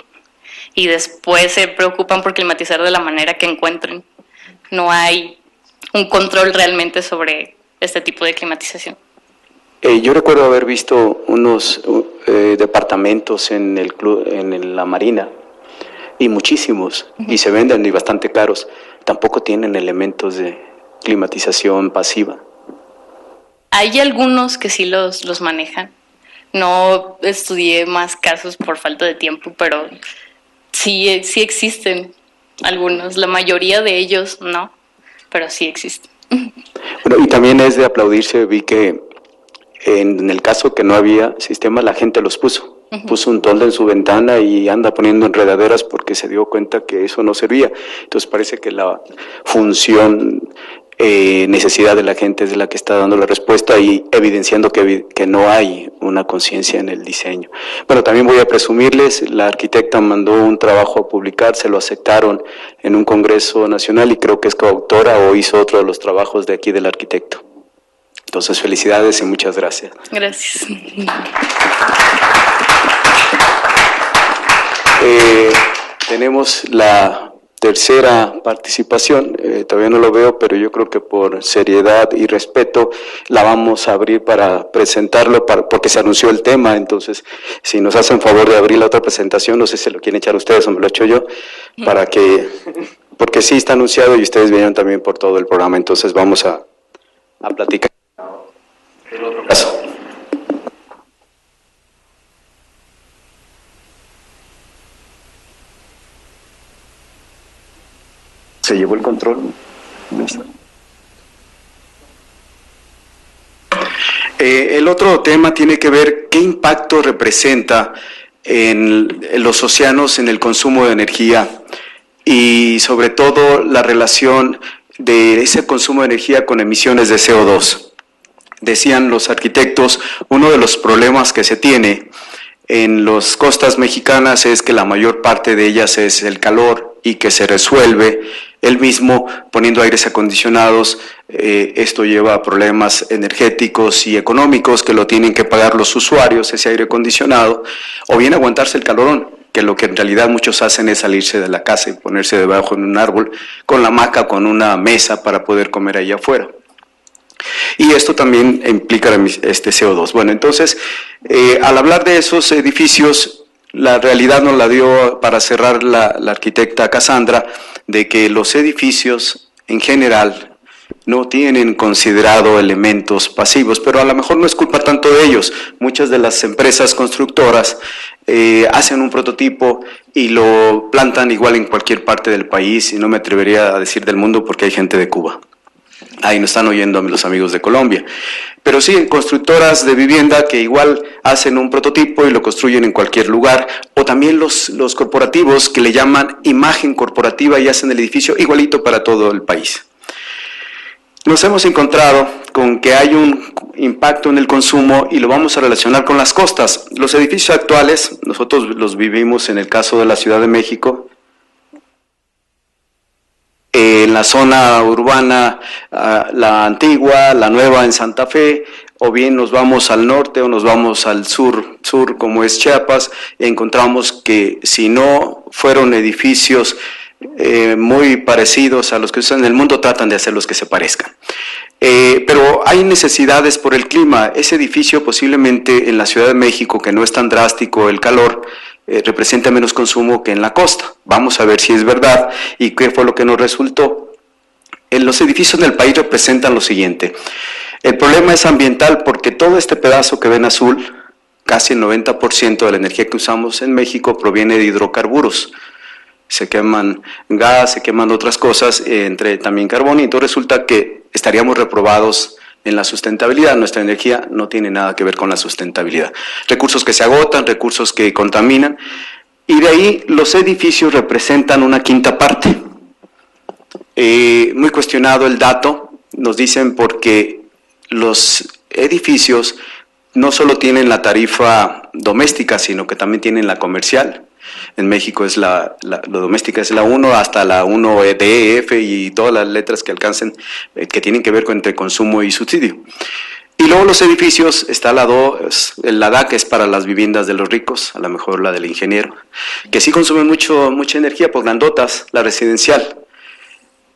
S5: y después se preocupan por climatizar de la manera que encuentren. No hay un control realmente sobre este tipo de climatización.
S1: Yo recuerdo haber visto unos departamentos en la Marina, y muchísimos, y se venden y bastante caros. Tampoco tienen elementos de climatización pasiva.
S5: Hay algunos que sí los manejan. No estudié más casos por falta de tiempo, pero sí existen algunos. La mayoría de ellos no, pero sí existen.
S1: Bueno, y también es de aplaudirse, vi que en el caso que no había sistema, la gente los puso. Puso un toldo en su ventana y anda poniendo enredaderas porque se dio cuenta que eso no servía. Entonces parece que la función, necesidad de la gente es la que está dando la respuesta y evidenciando que no hay una conciencia en el diseño. Bueno, también voy a presumirles, la arquitecta mandó un trabajo a publicar, se lo aceptaron en un congreso nacional y creo que es coautora o hizo otro de los trabajos de aquí del arquitecto. Entonces, felicidades y muchas gracias.
S5: Gracias.
S1: Tenemos la tercera participación, todavía no lo veo, pero yo creo que por seriedad y respeto la vamos a abrir para presentarlo, porque se anunció el tema. Entonces, si nos hacen favor de abrir la otra presentación, no sé si lo quieren echar ustedes o me lo echo yo, porque sí está anunciado y ustedes vinieron también por todo el programa. Entonces vamos a platicar el otro caso. ¿Se llevó el control? El otro tema tiene que ver qué impacto representa en los océanos en el consumo de energía y sobre todo la relación de ese consumo de energía con emisiones de CO2. Decían los arquitectos, uno de los problemas que se tiene en las costas mexicanas es que la mayor parte de ellas es el calor y que se resuelve él mismo poniendo aires acondicionados. Esto lleva a problemas energéticos y económicos que lo tienen que pagar los usuarios, ese aire acondicionado, o bien aguantarse el calorón, que lo que en realidad muchos hacen es salirse de la casa y ponerse debajo de un árbol con la hamaca, con una mesa para poder comer ahí afuera. Y esto también implica CO2. Bueno, entonces, al hablar de esos edificios, la realidad nos la dio para cerrar la arquitecta Cassandra, de que los edificios en general no tienen considerado elementos pasivos, pero a lo mejor no es culpa tanto de ellos. Muchas de las empresas constructoras hacen un prototipo y lo plantan igual en cualquier parte del país, y no me atrevería a decir del mundo porque hay gente de Cuba. Ahí nos están oyendo los amigos de Colombia. Pero sí, constructoras de vivienda que igual hacen un prototipo y lo construyen en cualquier lugar, o también los corporativos que le llaman imagen corporativa y hacen el edificio igualito para todo el país. Nos hemos encontrado con que hay un impacto en el consumo y lo vamos a relacionar con las costas. Los edificios actuales, nosotros los vivimos en el caso de la Ciudad de México, en la zona urbana, la antigua, la nueva en Santa Fe, o bien nos vamos al norte o nos vamos al sur como es Chiapas, y encontramos que si no fueron edificios muy parecidos a los que usan en el mundo, tratan de hacer los que se parezcan. Pero hay necesidades por el clima. Ese edificio posiblemente en la Ciudad de México, que no es tan drástico el calor, representa menos consumo que en la costa. Vamos a ver si es verdad y qué fue lo que nos resultó. En los edificios del país representan lo siguiente. El problema es ambiental porque todo este pedazo que ven azul, casi el 90% de la energía que usamos en México proviene de hidrocarburos. Se queman gas, se queman otras cosas, entre también carbón, y entonces resulta que estaríamos reprobados en la sustentabilidad. Nuestra energía no tiene nada que ver con la sustentabilidad. Recursos que se agotan, recursos que contaminan. Y de ahí los edificios representan una quinta parte. Muy cuestionado el dato, nos dicen porque los edificios no solo tienen la tarifa doméstica, sino que también tienen la comercial. En México es la doméstica es la 1 hasta la 1D, F y todas las letras que alcancen, que tienen que ver con entre consumo y subsidio. Y luego los edificios, está la DA, que es para las viviendas de los ricos, a lo mejor la del ingeniero, que sí consumen mucha energía por grandotas, la residencial.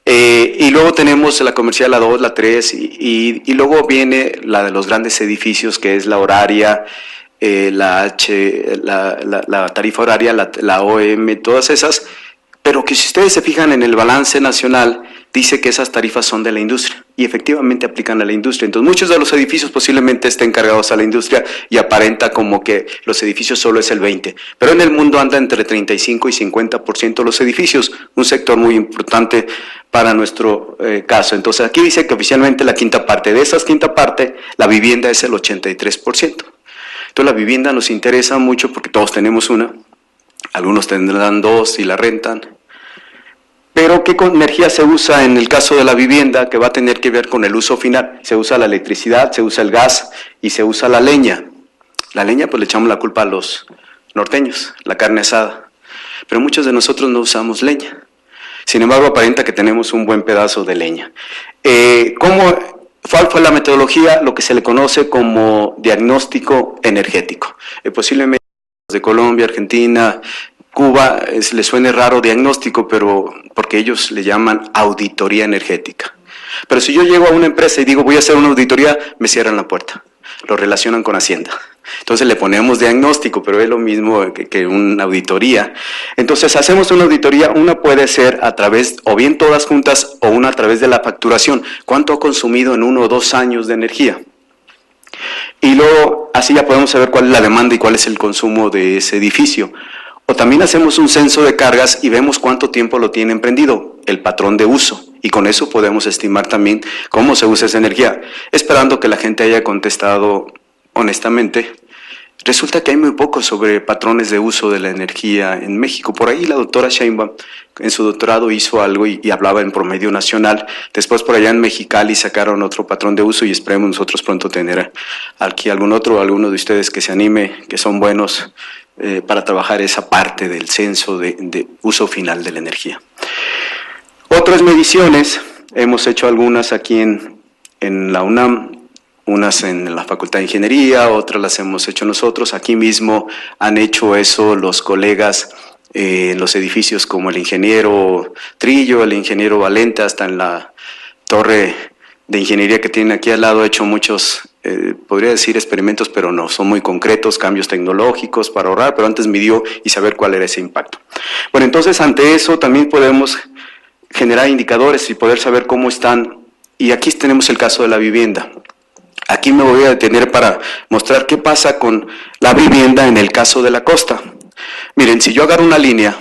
S1: Y luego tenemos la comercial, la 2, la 3, y luego viene la de los grandes edificios, que es la horaria, la tarifa horaria, la OM, todas esas, pero que si ustedes se fijan en el balance nacional, dice que esas tarifas son de la industria, y efectivamente aplican a la industria. Entonces muchos de los edificios posiblemente estén cargados a la industria, y aparenta como que los edificios solo es el 20%, pero en el mundo anda entre 35 y 50% los edificios, un sector muy importante para nuestro caso. Entonces aquí dice que oficialmente la quinta parte, de esa quinta parte, la vivienda es el 83%. Entonces la vivienda nos interesa mucho porque todos tenemos una, algunos tendrán dos y la rentan. Pero ¿qué energía se usa en el caso de la vivienda que va a tener que ver con el uso final? Se usa la electricidad, se usa el gas y se usa la leña. La leña pues le echamos la culpa a los norteños, la carne asada. Pero muchos de nosotros no usamos leña. Sin embargo, aparenta que tenemos un buen pedazo de leña. ¿Cuál fue la metodología? Lo que se le conoce como diagnóstico energético. Posiblemente de Colombia, Argentina, Cuba, les suene raro diagnóstico, pero porque ellos le llaman auditoría energética. Pero si yo llego a una empresa y digo voy a hacer una auditoría, me cierran la puerta, lo relacionan con Hacienda. Entonces le ponemos diagnóstico, pero es lo mismo que una auditoría. Entonces hacemos una auditoría, una puede ser a través, o bien todas juntas, o una a través de la facturación. ¿Cuánto ha consumido en 1 o 2 años de energía? Y luego así ya podemos saber cuál es la demanda y cuál es el consumo de ese edificio. O también hacemos un censo de cargas y vemos cuánto tiempo lo tienen prendido, el patrón de uso. Y con eso podemos estimar también cómo se usa esa energía. Esperando que la gente haya contestado honestamente. Resulta que hay muy poco sobre patrones de uso de la energía en México. Por ahí la doctora Sheinbaum en su doctorado hizo algo y hablaba en promedio nacional. Después por allá en Mexicali sacaron otro patrón de uso y esperemos nosotros pronto tener aquí alguno de ustedes que se anime, que son buenos para trabajar esa parte del censo de uso final de la energía. Otras mediciones, hemos hecho algunas aquí en la UNAM, unas en la Facultad de Ingeniería, otras las hemos hecho nosotros. Aquí mismo han hecho eso los colegas en los edificios como el ingeniero Trillo, el ingeniero Valente, hasta en la torre de ingeniería que tienen aquí al lado, he hecho muchos, podría decir experimentos, pero no, son muy concretos, cambios tecnológicos para ahorrar, pero antes midió y saber cuál era ese impacto. Bueno, entonces ante eso también podemos generar indicadores y poder saber cómo están, y aquí tenemos el caso de la vivienda. Aquí me voy a detener para mostrar qué pasa con la vivienda en el caso de la costa. Miren, si yo agarro una línea,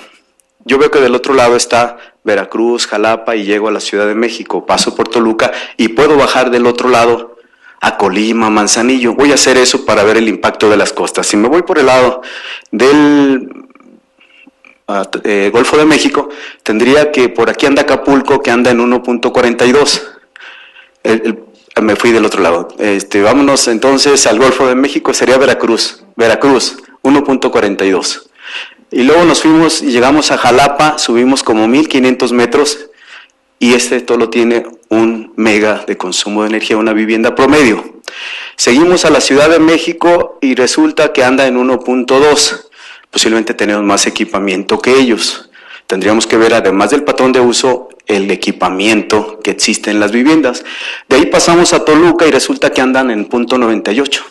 S1: yo veo que del otro lado está Veracruz, Jalapa y llego a la Ciudad de México, paso por Toluca y puedo bajar del otro lado a Colima, Manzanillo. Voy a hacer eso para ver el impacto de las costas. Si me voy por el lado del Golfo de México, tendría que por aquí anda Acapulco, que anda en 1.42. Me fui del otro lado. Vámonos entonces al Golfo de México, sería Veracruz, 1.42. Y luego nos fuimos y llegamos a Jalapa, subimos como 1500 metros y todo tiene 1 mega de consumo de energía, una vivienda promedio. Seguimos a la Ciudad de México y resulta que anda en 1.2. Posiblemente tenemos más equipamiento que ellos. Tendríamos que ver, además del patrón de uso, el equipamiento que existe en las viviendas. De ahí pasamos a Toluca y resulta que andan en 0.98.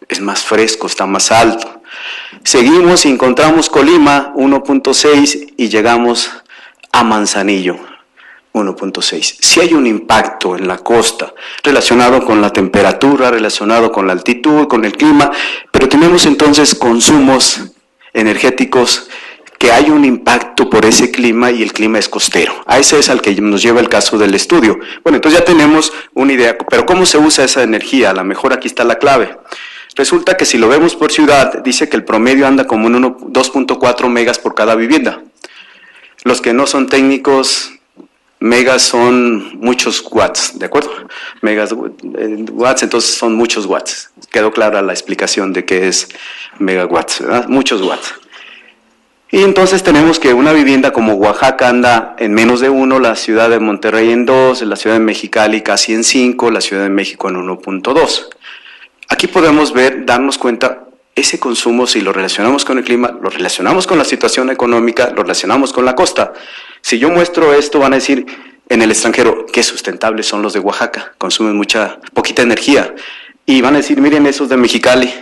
S1: Es más fresco, está más alto. Seguimos y encontramos Colima, 1.6, y llegamos a Manzanillo, 1.6. Sí hay un impacto en la costa, relacionado con la temperatura, relacionado con la altitud, con el clima, pero tenemos entonces consumos energéticos que hay un impacto por ese clima y el clima es costero. A ese es al que nos lleva el caso del estudio. Bueno, entonces ya tenemos una idea, pero ¿cómo se usa esa energía? A lo mejor aquí está la clave. Resulta que si lo vemos por ciudad, dice que el promedio anda como en 2.4 megas por cada vivienda. Los que no son técnicos, megas son muchos watts, ¿de acuerdo? Megas, watts, entonces son muchos watts. Quedó clara la explicación de qué es megawatts, ¿verdad? Muchos watts. Y entonces tenemos que una vivienda como Oaxaca anda en menos de 1, la ciudad de Monterrey en 2, la ciudad de Mexicali casi en 5, la ciudad de México en 1.2. Aquí podemos ver, darnos cuenta, ese consumo, si lo relacionamos con el clima, lo relacionamos con la situación económica, lo relacionamos con la costa. Si yo muestro esto, van a decir en el extranjero, qué sustentables son los de Oaxaca, consumen poquita energía. Y van a decir, miren esos de Mexicali,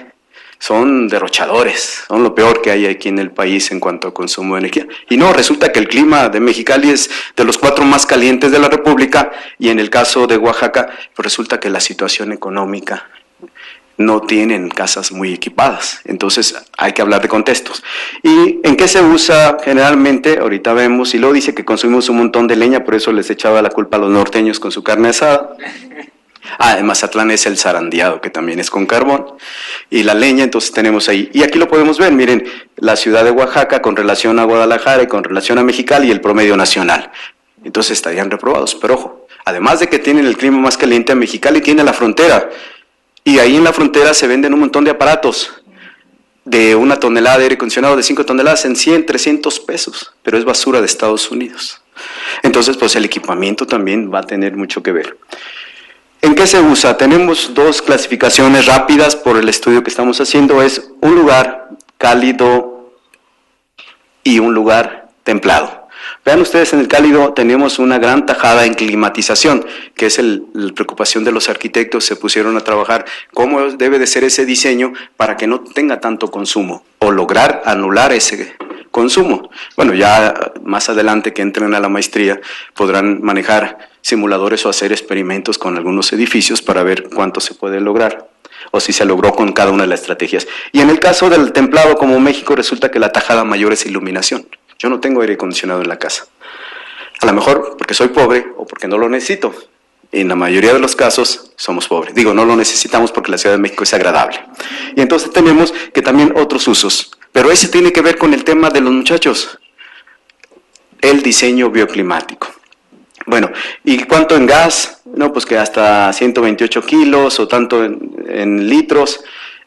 S1: son derrochadores, son lo peor que hay aquí en el país en cuanto a consumo de energía. Y no, resulta que el clima de Mexicali es de los 4 más calientes de la República, y en el caso de Oaxaca, pues resulta que la situación económica no tienen casas muy equipadas, entonces hay que hablar de contextos. ¿Y en qué se usa generalmente? Ahorita vemos, y luego dice que consumimos un montón de leña, por eso les echaba la culpa a los norteños con su carne asada. En Mazatlán es el zarandeado, que también es con carbón, y la leña, entonces tenemos ahí, y aquí lo podemos ver, miren, la ciudad de Oaxaca con relación a Guadalajara y con relación a Mexicali y el promedio nacional, entonces estarían reprobados, pero ojo, además de que tienen el clima más caliente, Mexicali tiene la frontera, y ahí en la frontera se venden un montón de aparatos, de 1 tonelada de aire acondicionado de 5 toneladas en 100, 300 pesos, pero es basura de Estados Unidos. Entonces, pues el equipamiento también va a tener mucho que ver. ¿En qué se usa? Tenemos 2 clasificaciones rápidas por el estudio que estamos haciendo, es un lugar cálido y un lugar templado. Vean ustedes, en el cálido tenemos una gran tajada en climatización, que es la preocupación de los arquitectos, se pusieron a trabajar cómo debe de ser ese diseño para que no tenga tanto consumo, o lograr anular ese consumo. Bueno, ya más adelante que entren a la maestría podrán manejar simuladores o hacer experimentos con algunos edificios para ver cuánto se puede lograr, o si se logró con cada una de las estrategias. Y en el caso del templado como México, resulta que la tajada mayor es iluminación. Yo no tengo aire acondicionado en la casa. A lo mejor porque soy pobre o porque no lo necesito. En la mayoría de los casos somos pobres. Digo, no lo necesitamos porque la Ciudad de México es agradable. Y entonces tenemos que también otros usos. Pero ese tiene que ver con el tema de los muchachos. El diseño bioclimático. Bueno, ¿y cuánto en gas? No, pues que hasta 128 kilos o tanto en litros.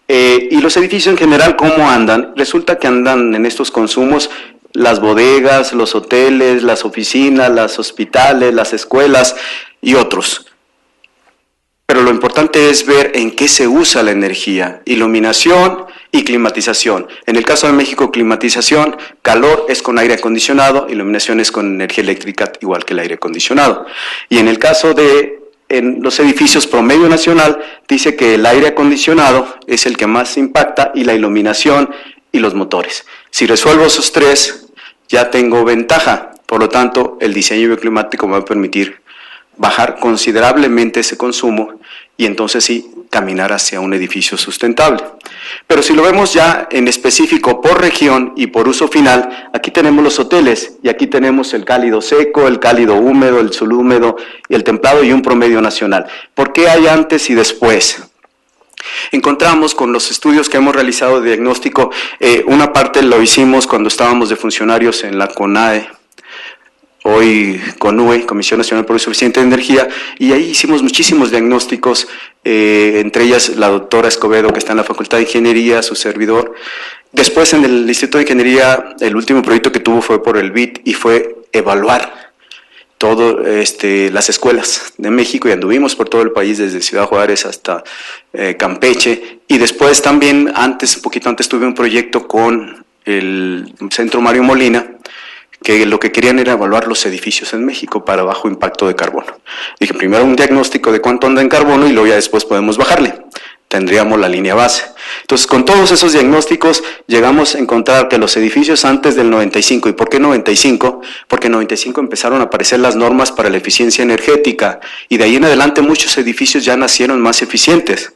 S1: Y los edificios en general, ¿cómo andan? Resulta que andan en estos consumos las bodegas, los hoteles, las oficinas, los hospitales, las escuelas y otros. Pero lo importante es ver en qué se usa la energía, iluminación y climatización. En el caso de México, climatización, calor es con aire acondicionado, iluminación es con energía eléctrica, igual que el aire acondicionado. Y en el caso de en los edificios promedio nacional, dice que el aire acondicionado es el que más impacta y la iluminación y los motores. Si resuelvo esos 3, ya tengo ventaja. Por lo tanto, el diseño bioclimático me va a permitir bajar considerablemente ese consumo y entonces sí caminar hacia un edificio sustentable. Pero si lo vemos ya en específico por región y por uso final, aquí tenemos los hoteles y aquí tenemos el cálido seco, el cálido húmedo, el subhúmedo y el templado y un promedio nacional. ¿Por qué hay antes y después? Encontramos con los estudios que hemos realizado de diagnóstico, una parte lo hicimos cuando estábamos de funcionarios en la CONAE, hoy CONUE, Comisión Nacional por Uso Eficiente de Energía, y ahí hicimos muchísimos diagnósticos, entre ellas la doctora Escobedo, que está en la Facultad de Ingeniería, su servidor. Después en el Instituto de Ingeniería, el último proyecto que tuvo fue por el BIT y fue evaluar todo las escuelas de México y anduvimos por todo el país desde Ciudad Juárez hasta Campeche, y después también un poquito antes tuve un proyecto con el Centro Mario Molina, que lo que querían era evaluar los edificios en México para bajo impacto de carbono. Dije, primero un diagnóstico de cuánto anda en carbono y luego ya después podemos bajarle. Tendríamos la línea base. Entonces, con todos esos diagnósticos llegamos a encontrar que los edificios antes del 95, ¿y por qué 95? Porque en 95 empezaron a aparecer las normas para la eficiencia energética y de ahí en adelante muchos edificios ya nacieron más eficientes.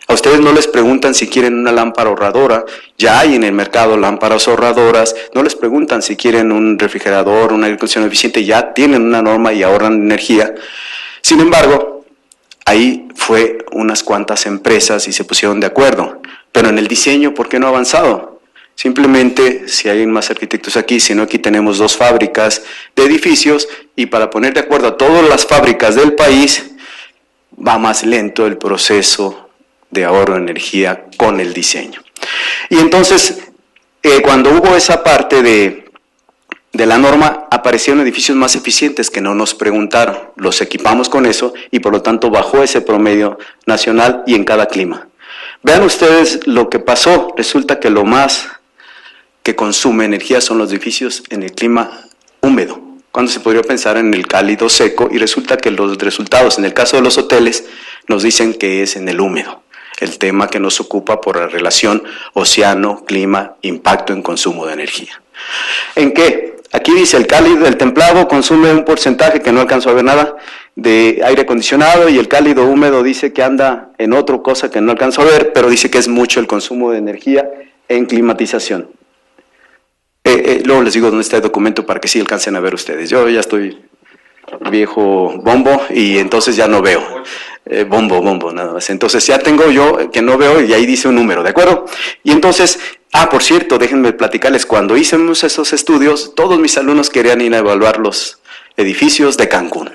S1: A ustedes no les preguntan si quieren una lámpara ahorradora, ya hay en el mercado lámparas ahorradoras, no les preguntan si quieren un refrigerador, una aire acondicionado eficiente, ya tienen una norma y ahorran energía. Sin embargo, ahí fue unas cuantas empresas y se pusieron de acuerdo. Pero en el diseño, ¿por qué no ha avanzado? Simplemente, si hay más arquitectos aquí, si no, aquí tenemos 2 fábricas de edificios y para poner de acuerdo a todas las fábricas del país, va más lento el proceso de ahorro de energía con el diseño. Y entonces, cuando hubo esa parte de la norma, aparecieron edificios más eficientes que no nos preguntaron. Los equipamos con eso y por lo tanto bajó ese promedio nacional y en cada clima. Vean ustedes lo que pasó. Resulta que lo más que consume energía son los edificios en el clima húmedo, cuando se podría pensar en el cálido seco, y resulta que los resultados en el caso de los hoteles nos dicen que es en el húmedo, el tema que nos ocupa por la relación océano, clima, impacto en consumo de energía. ¿En qué? Aquí dice el cálido, el templado consume un porcentaje que no alcanzo a ver nada de aire acondicionado, y el cálido húmedo dice que anda en otra cosa que no alcanzo a ver, pero dice que es mucho el consumo de energía en climatización. Luego les digo dónde está el documento para que sí alcancen a ver ustedes. Yo ya estoy viejo bombo y entonces ya no veo. Bombo, nada más. Entonces ya tengo yo que no veo y ahí dice un número, ¿de acuerdo? Y entonces, por cierto, déjenme platicarles, cuando hicimos esos estudios, todos mis alumnos querían ir a evaluar los edificios de Cancún,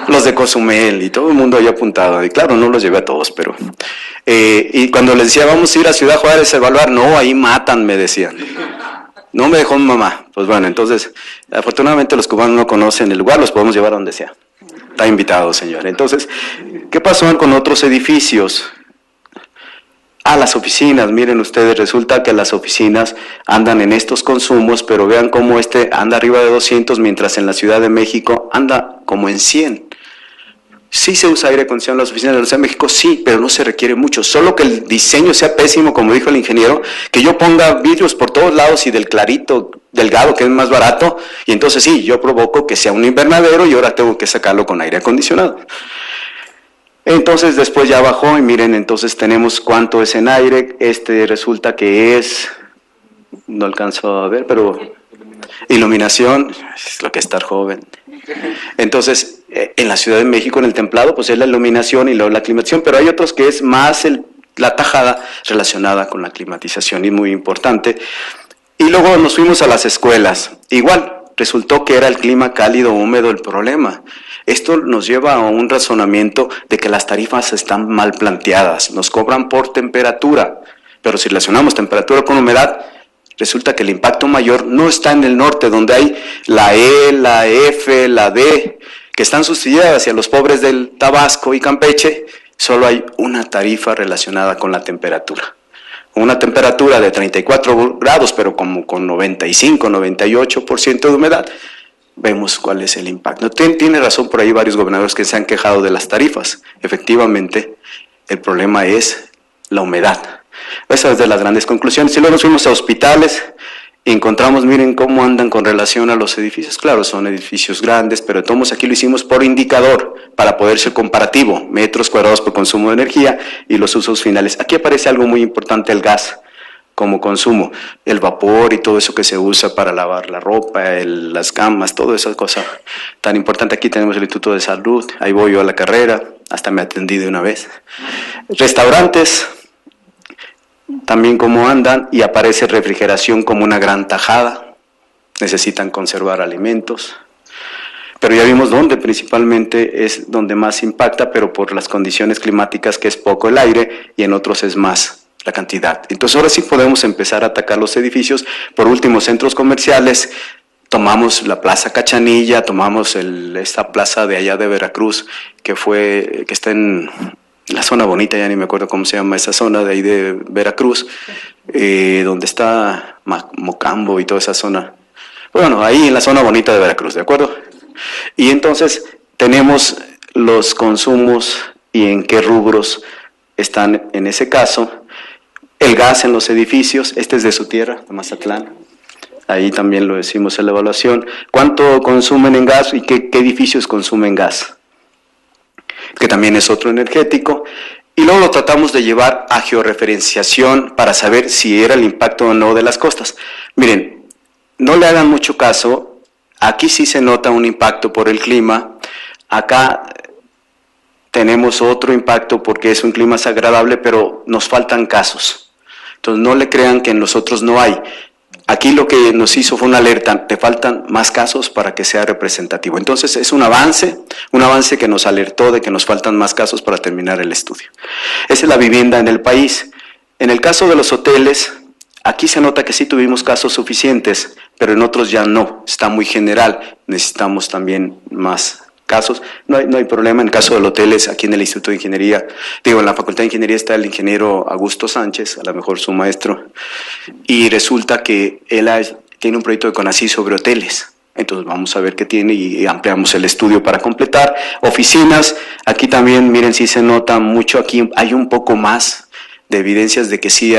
S1: los de Cozumel, y todo el mundo había apuntado, y claro, no los llevé a todos, pero... y cuando les decía, vamos a ir a Ciudad Juárez a evaluar, no, ahí matan, me decían. No me dejó mi mamá. Pues bueno, entonces, afortunadamente los cubanos no conocen el lugar, los podemos llevar a donde sea. Está invitado, señor. Entonces, ¿qué pasó con otros edificios? Las oficinas, miren ustedes, resulta que las oficinas andan en estos consumos, pero vean cómo anda arriba de 200, mientras en la Ciudad de México anda como en 100. Sí se usa aire acondicionado en las oficinas de la Ciudad de México, sí, pero no se requiere mucho, solo que el diseño sea pésimo, como dijo el ingeniero, que yo ponga vidrios por todos lados y del clarito, delgado, que es más barato, y entonces sí, yo provoco que sea un invernadero y ahora tengo que sacarlo con aire acondicionado. Entonces después ya bajó y miren, entonces tenemos cuánto es en aire, resulta que es, no alcanzo a ver, pero iluminación, es lo que es estar joven. Entonces, en la Ciudad de México, en el templado, pues es la iluminación y luego la climatización, pero hay otros que es más la tajada relacionada con la climatización, y muy importante. Y luego nos fuimos a las escuelas. Igual, resultó que era el clima cálido húmedo el problema. Esto nos lleva a un razonamiento de que las tarifas están mal planteadas, nos cobran por temperatura, pero si relacionamos temperatura con humedad, resulta que el impacto mayor no está en el norte, donde hay la E, la F, la D, que están subsidiadas hacia los pobres del Tabasco y Campeche. Solo hay una tarifa relacionada con la temperatura. Una temperatura de 34 grados, pero como con 95, 98% de humedad, vemos cuál es el impacto. Tiene razón por ahí varios gobernadores que se han quejado de las tarifas. Efectivamente, el problema es la humedad. Esa es de las grandes conclusiones. Y luego nos fuimos a hospitales y encontramos, miren cómo andan con relación a los edificios. Claro, son edificios grandes, pero todos aquí lo hicimos por indicador, para poder ser comparativo, metros cuadrados por consumo de energía y los usos finales. Aquí aparece algo muy importante, el gas como consumo, el vapor y todo eso que se usa para lavar la ropa, las camas, toda esa cosa tan importante. Aquí tenemos el Instituto de Salud, ahí voy yo a la carrera, hasta me atendí de una vez. Restaurantes, también cómo andan, y aparece refrigeración como una gran tajada, necesitan conservar alimentos, pero ya vimos dónde principalmente es donde más impacta, pero por las condiciones climáticas, que es poco el aire, y en otros es más la cantidad. Entonces ahora sí podemos empezar a atacar los edificios. Por último, centros comerciales, tomamos la Plaza Cachanilla, tomamos esta plaza de allá de Veracruz, que está en la zona bonita, ya ni me acuerdo cómo se llama esa zona de ahí de Veracruz, donde está Mocambo y toda esa zona. Bueno, ahí en la zona bonita de Veracruz, ¿de acuerdo? Y entonces tenemos los consumos y en qué rubros están en ese caso. El gas en los edificios, este es de su tierra, de Mazatlán. Ahí también lo decimos en la evaluación. ¿Cuánto consumen en gas y qué edificios consumen gas? Que también es otro energético. Y luego lo tratamos de llevar a georreferenciación para saber si era el impacto o no de las costas. Miren, no le hagan mucho caso. Aquí sí se nota un impacto por el clima. Acá tenemos otro impacto porque es un clima agradable, pero nos faltan casos. Entonces no le crean que en los otros no hay. Aquí lo que nos hizo fue una alerta, te faltan más casos para que sea representativo. Entonces es un avance que nos alertó de que nos faltan más casos para terminar el estudio. Esa es la vivienda en el país. En el caso de los hoteles, aquí se nota que sí tuvimos casos suficientes, pero en otros ya no, está muy general, necesitamos también más casos. No hay problema en el caso de los hoteles, aquí en el Instituto de Ingeniería, en la Facultad de Ingeniería está el ingeniero Augusto Sánchez, a lo mejor su maestro, y resulta que él tiene un proyecto de CONACYT sobre hoteles. Entonces vamos a ver qué tiene y ampliamos el estudio para completar. Oficinas, aquí también, miren, sí se nota mucho, aquí hay un poco más de evidencias de que sí,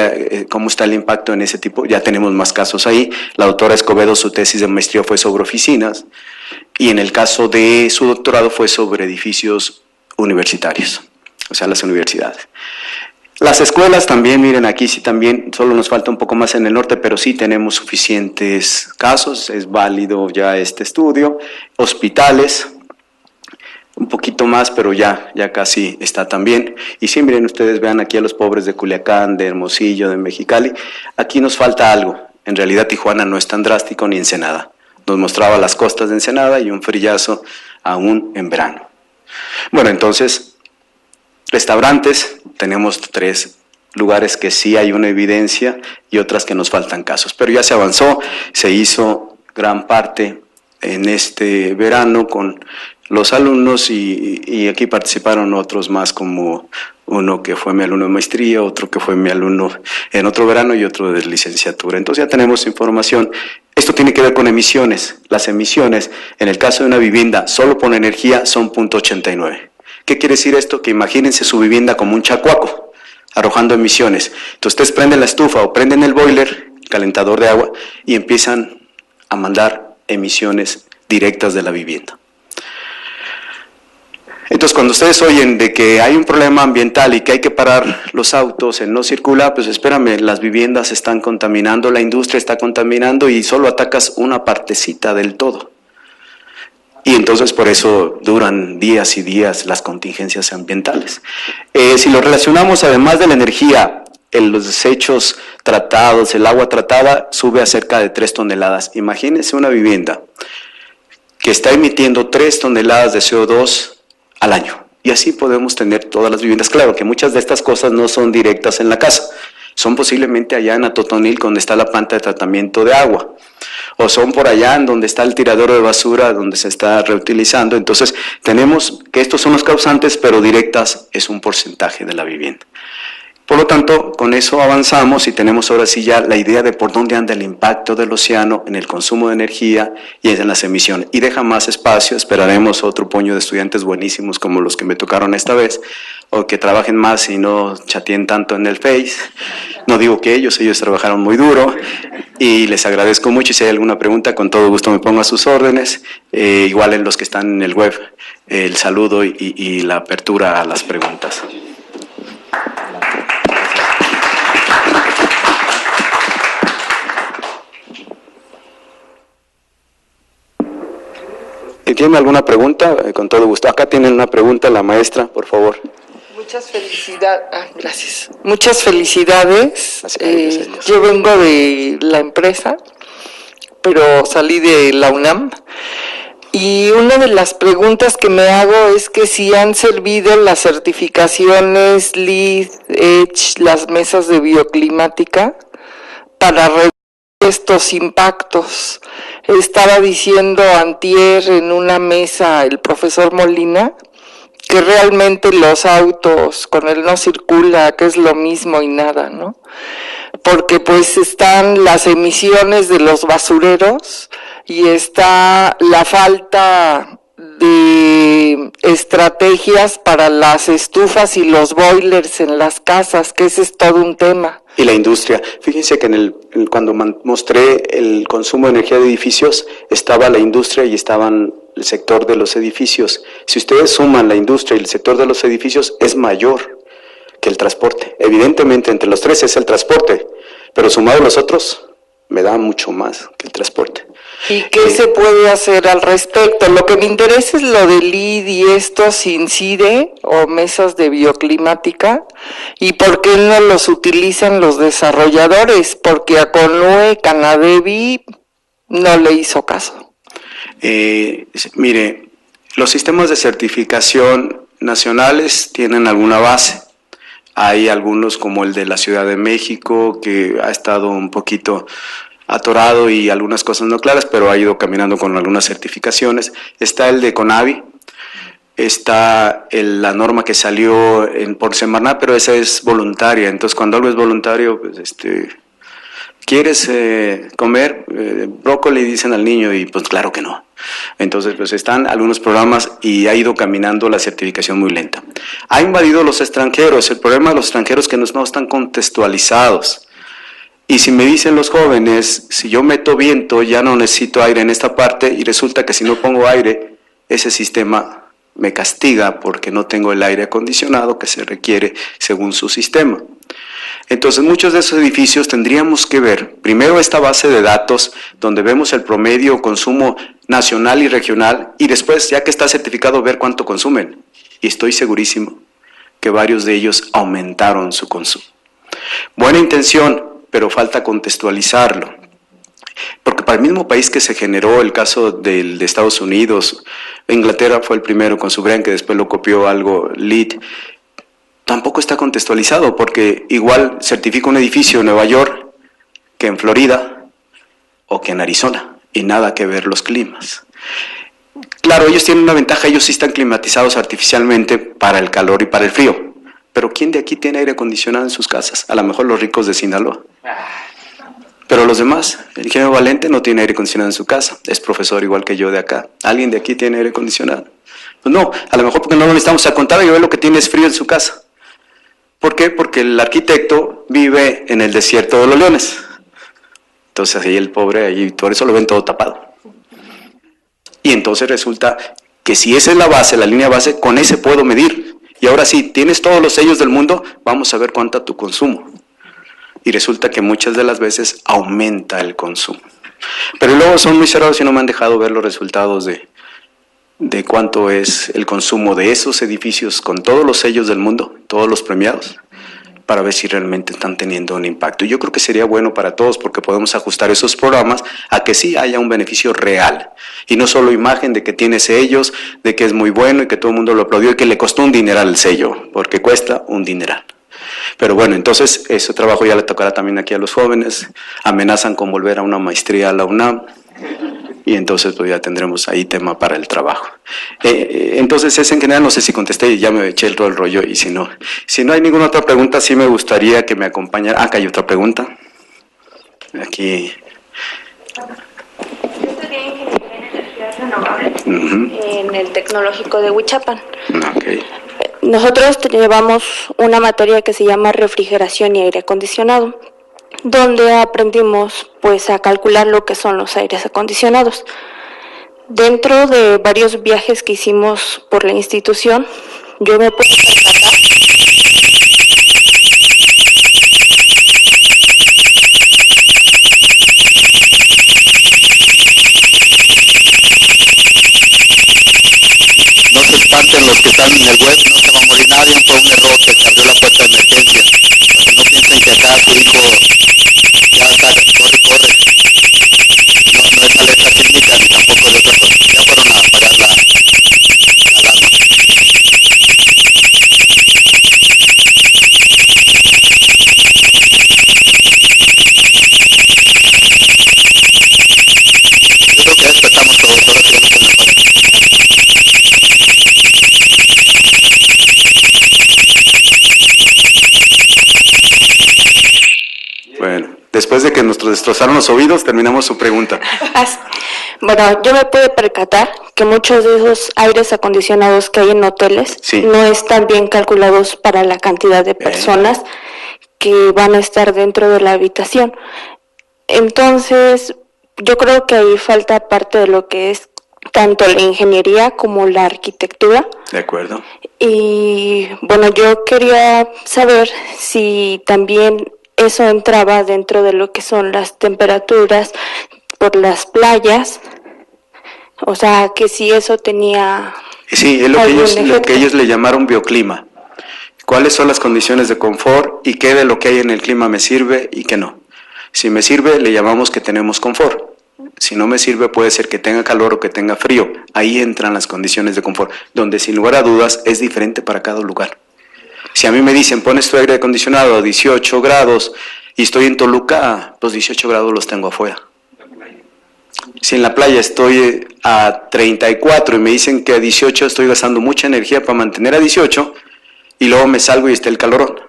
S1: cómo está el impacto en ese tipo, ya tenemos más casos ahí. La doctora Escobedo, su tesis de maestría fue sobre oficinas, y en el caso de su doctorado fue sobre edificios universitarios, o sea, las universidades. Las escuelas también, miren, aquí sí también, solo nos falta un poco más en el norte, pero sí tenemos suficientes casos, es válido ya este estudio. Hospitales, un poquito más, pero ya casi está también. Y sí, miren, ustedes vean aquí a los pobres de Culiacán, de Hermosillo, de Mexicali. Aquí nos falta algo. En realidad Tijuana no es tan drástico, ni Ensenada. Nos mostraba las costas de Ensenada y un frillazo aún en verano. Bueno, entonces, restaurantes, tenemos 3 lugares que sí hay una evidencia y otras que nos faltan casos. Pero ya se avanzó, se hizo gran parte en este verano con los alumnos y aquí participaron otros más, como uno que fue mi alumno de maestría, otro que fue mi alumno en otro verano y otro de licenciatura. Entonces ya tenemos información. Esto tiene que ver con emisiones. Las emisiones, en el caso de una vivienda solo por energía, son 0.89. ¿Qué quiere decir esto? Que imagínense su vivienda como un chacuaco, arrojando emisiones. Entonces ustedes prenden la estufa o prenden el boiler, el calentador de agua, y empiezan a mandar emisiones directas de la vivienda. Entonces, cuando ustedes oyen de que hay un problema ambiental y que hay que parar los autos, el no circula, pues espérame, las viviendas están contaminando, la industria está contaminando y solo atacas una partecita del todo. Y entonces por eso duran días y días las contingencias ambientales. Si lo relacionamos además de la energía, los desechos tratados, el agua tratada, sube a cerca de 3 toneladas. Imagínense una vivienda que está emitiendo 3 toneladas de CO2 al año. Y así podemos tener todas las viviendas. Claro que muchas de estas cosas no son directas en la casa, son posiblemente allá en Atotonil, donde está la planta de tratamiento de agua, o son por allá en donde está el tiradero de basura, donde se está reutilizando. Entonces tenemos que estos son los causantes, pero directas es un porcentaje de la vivienda. Por lo tanto, con eso avanzamos y tenemos ahora sí ya la idea de por dónde anda el impacto del océano en el consumo de energía y en las emisiones. Y deja más espacio, esperaremos otro puño de estudiantes buenísimos como los que me tocaron esta vez, o que trabajen más y no chateen tanto en el Face. No digo que ellos trabajaron muy duro y les agradezco mucho. Y si hay alguna pregunta, con todo gusto me pongo a sus órdenes. Igual en los que están en el web, el saludo y la apertura a las preguntas. Si tienen alguna pregunta, con todo gusto. Acá tienen una pregunta, la maestra, por favor.
S7: Muchas felicidades. Gracias. Muchas felicidades. Yo vengo de la empresa, pero salí de la UNAM. Y una de las preguntas que me hago es que si han servido las certificaciones LEED, EDGE, las mesas de bioclimática para reducir estos impactos. Estaba diciendo antier en una mesa el profesor Molina que realmente los autos con él no circula, que es lo mismo y nada, ¿no? Porque pues están las emisiones de los basureros y está la falta de estrategias para las estufas y los boilers en las casas, que ese es todo un tema.
S1: Y la industria. Fíjense que cuando mostré el consumo de energía de edificios, estaba la industria y estaban el sector de los edificios. Si ustedes suman la industria y el sector de los edificios, es mayor que el transporte. Evidentemente, entre los 3 es el transporte, pero sumado a los otros, me da mucho más que el transporte.
S7: ¿Y qué se puede hacer al respecto? Lo que me interesa es lo del LEED y estos INCIDE o mesas de bioclimática, y por qué no los utilizan los desarrolladores, porque a Conue Canadevi no le hizo caso.
S1: Mire, los sistemas de certificación nacionales tienen alguna base. Hay algunos como el de la Ciudad de México que ha estado un poquito atorado y algunas cosas no claras, pero ha ido caminando con algunas certificaciones. Está el de CONAVI, está la norma que salió por Semarnat, pero esa es voluntaria. Entonces, cuando algo es voluntario, pues ¿quieres comer brócoli? Dicen al niño, y pues claro que no. Entonces, pues están algunos programas y ha ido caminando la certificación muy lenta. Ha invadido los extranjeros. El problema de los extranjeros es que no están contextualizados. Y si me dicen los jóvenes, si yo meto viento, ya no necesito aire en esta parte, y resulta que si no pongo aire, ese sistema me castiga porque no tengo el aire acondicionado que se requiere según su sistema. Entonces, muchos de esos edificios tendríamos que ver, primero esta base de datos, donde vemos el promedio consumo nacional y regional, y después, ya que está certificado, ver cuánto consumen. Y estoy segurísimo que varios de ellos aumentaron su consumo. Buena intención, pero falta contextualizarlo. Porque para el mismo país que se generó el caso de Estados Unidos, Inglaterra fue el primero con su GREN, que después lo copió algo LEED, tampoco está contextualizado, porque igual certifica un edificio en Nueva York que en Florida o que en Arizona, y nada que ver los climas. Claro, ellos tienen una ventaja, ellos sí están climatizados artificialmente para el calor y para el frío. Pero ¿quién de aquí tiene aire acondicionado en sus casas? A lo mejor los ricos de Sinaloa. Pero los demás, el ingeniero Valente no tiene aire acondicionado en su casa, es profesor igual que yo de acá. ¿Alguien de aquí tiene aire acondicionado? Pues no, a lo mejor porque no lo necesitamos. Al contrario, yo lo que tiene es frío en su casa. ¿Por qué? Porque el arquitecto vive en el desierto de los Leones. Entonces ahí el pobre, ahí por eso lo ven todo tapado. Y entonces resulta que si esa es la base, la línea base, con ese puedo medir. Y ahora sí, tienes todos los sellos del mundo, vamos a ver cuánto tu consumo. Y resulta que muchas de las veces aumenta el consumo. Pero luego son muy cerrados y no me han dejado ver los resultados de cuánto es el consumo de esos edificios con todos los sellos del mundo, todos los premiados, para ver si realmente están teniendo un impacto. Y yo creo que sería bueno para todos, porque podemos ajustar esos programas a que sí haya un beneficio real, y no solo imagen de que tiene sellos, de que es muy bueno y que todo el mundo lo aplaudió y que le costó un dineral el sello, porque cuesta un dineral. Pero bueno, entonces ese trabajo ya le tocará también aquí a los jóvenes. Amenazan con volver a una maestría a la UNAM, y entonces pues ya tendremos ahí tema para el trabajo. Entonces es en general, no sé si contesté y ya me eché todo el rollo, y si no hay ninguna otra pregunta, sí me gustaría que me acompañara. Acá hay otra pregunta. Aquí.
S8: Yo estudié Ingeniería en Energías Renovables en el Tecnológico de Huichapan.
S1: Okay.
S8: Nosotros llevamos una materia que se llama refrigeración y aire acondicionado, donde aprendimos pues a calcular lo que son los aires acondicionados. Dentro de varios viajes que hicimos por la institución, yo me pude percatar
S3: No se espanten los que están en el web, no se va a morir nadie, fue un error que se abrió la puerta de emergencia. Para que no piensen que acá su hijo ya está, corre. No es alerta sísmica ni tampoco de otra cosa. Ya fueron a apagar la alarma. Yo creo que ya despertamos todos, ahora sí ya lo pueden apagar.
S1: Bueno, después de que nos destrozaron los oídos, terminamos su pregunta.
S8: Bueno, yo me pude percatar que muchos de esos aires acondicionados que hay en hoteles
S1: Sí.
S8: no están bien calculados para la cantidad de personas que van a estar dentro de la habitación. Entonces, yo creo que ahí falta parte de lo que es tanto la ingeniería como la arquitectura.
S1: De acuerdo.
S8: Y bueno, yo quería saber si también eso entraba dentro de lo que son las temperaturas, por las playas, o sea, que si eso tenía...
S1: Sí, es lo que ellos le llamaron bioclima. ¿Cuáles son las condiciones de confort y qué de lo que hay en el clima me sirve y qué no? Si me sirve, le llamamos que tenemos confort. Si no me sirve, puede ser que tenga calor o que tenga frío. Ahí entran las condiciones de confort, donde sin lugar a dudas es diferente para cada lugar. Si a mí me dicen, pones tu aire acondicionado a 18 grados y estoy en Toluca, los 18 grados los tengo afuera. Si en la playa estoy a 34 y me dicen que a 18 estoy gastando mucha energía para mantener a 18 y luego me salgo y está el calorón.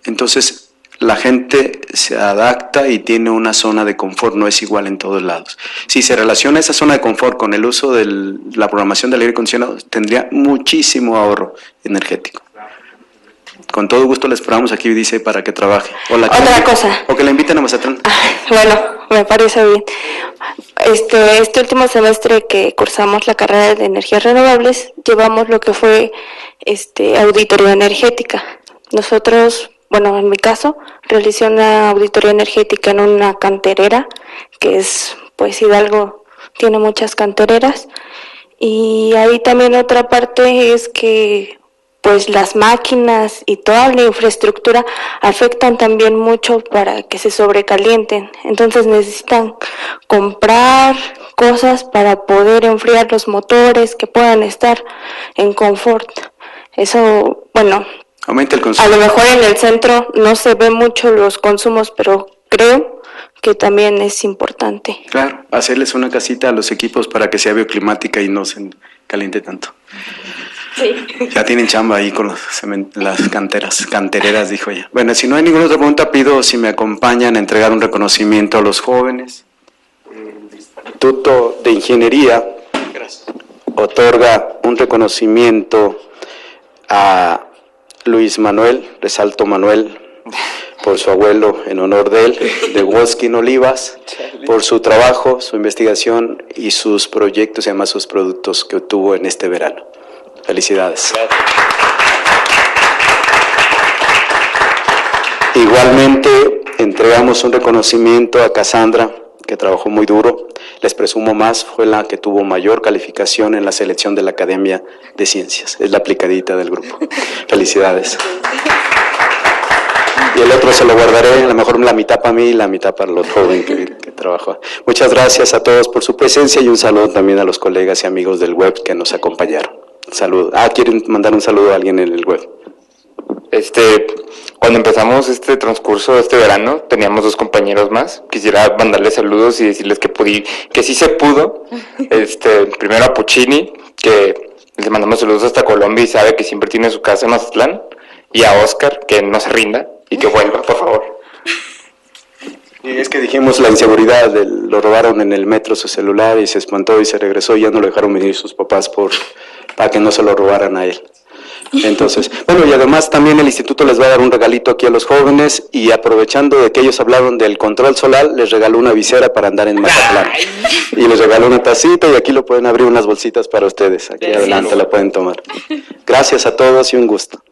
S1: Entonces la gente se adapta y tiene una zona de confort, no es igual en todos lados. Si se relaciona esa zona de confort con el uso de la programación del aire acondicionado, tendría muchísimo ahorro energético. Con todo gusto le esperamos aquí, dice, para que trabaje.
S8: Otra cosa.
S1: O que la inviten a Mazatlán.
S8: Bueno, me parece bien. Este último semestre que cursamos la carrera de energías renovables, llevamos lo que fue auditoría energética. Nosotros, bueno, en mi caso, realicé una auditoría energética en una canterera, que es, pues, Hidalgo tiene muchas cantereras. Y ahí también otra parte es que pues las máquinas y toda la infraestructura afectan también mucho para que se sobrecalienten. Entonces necesitan comprar cosas para poder enfriar los motores, que puedan estar en confort. Eso, bueno,
S1: aumenta el consumo.
S8: A lo mejor en el centro no se ve mucho los consumos, pero creo que también es importante.
S1: Claro, hacerles una casita a los equipos para que sea bioclimática y no se caliente tanto.
S8: Sí.
S1: Ya tienen chamba ahí con las cantereras, dijo ella. Bueno, si no hay ninguna otra pregunta, pido si me acompañan a entregar un reconocimiento a los jóvenes. El Instituto de Ingeniería otorga un reconocimiento a Luis Manuel, resalto Manuel, por su abuelo, en honor de él, de Woskin Olivas, por su trabajo, su investigación y sus proyectos y además sus productos que obtuvo en este verano. Felicidades. Igualmente, entregamos un reconocimiento a Cassandra, que trabajó muy duro. Les presumo más, fue la que tuvo mayor calificación en la selección de la Academia de Ciencias. Es la aplicadita del grupo. Felicidades. Y el otro se lo guardaré, a lo mejor la mitad para mí y la mitad para los jóvenes que trabajó. Muchas gracias a todos por su presencia y un saludo también a los colegas y amigos del web que nos acompañaron. Saludos. ¿Quieren mandar un saludo a alguien en el web?
S2: Cuando empezamos este transcurso de este verano, teníamos 2 compañeros más. Quisiera mandarles saludos y decirles que sí se pudo. Primero a Puccini, que le mandamos saludos hasta Colombia y sabe que siempre tiene su casa en Mazatlán. Y a Oscar, que no se rinda y que vuelva, por favor.
S1: Y es que dijimos la inseguridad, lo robaron en el metro su celular y se espantó y se regresó y ya no lo dejaron venir sus papás para que no se lo robaran a él. Entonces, bueno, y además también el instituto les va a dar un regalito aquí a los jóvenes y aprovechando de que ellos hablaron del control solar, les regaló una visera para andar en Mazatlán. Y les regaló una tacita y aquí lo pueden abrir unas bolsitas para ustedes. Aquí adelante la pueden tomar. Gracias a todos y un gusto.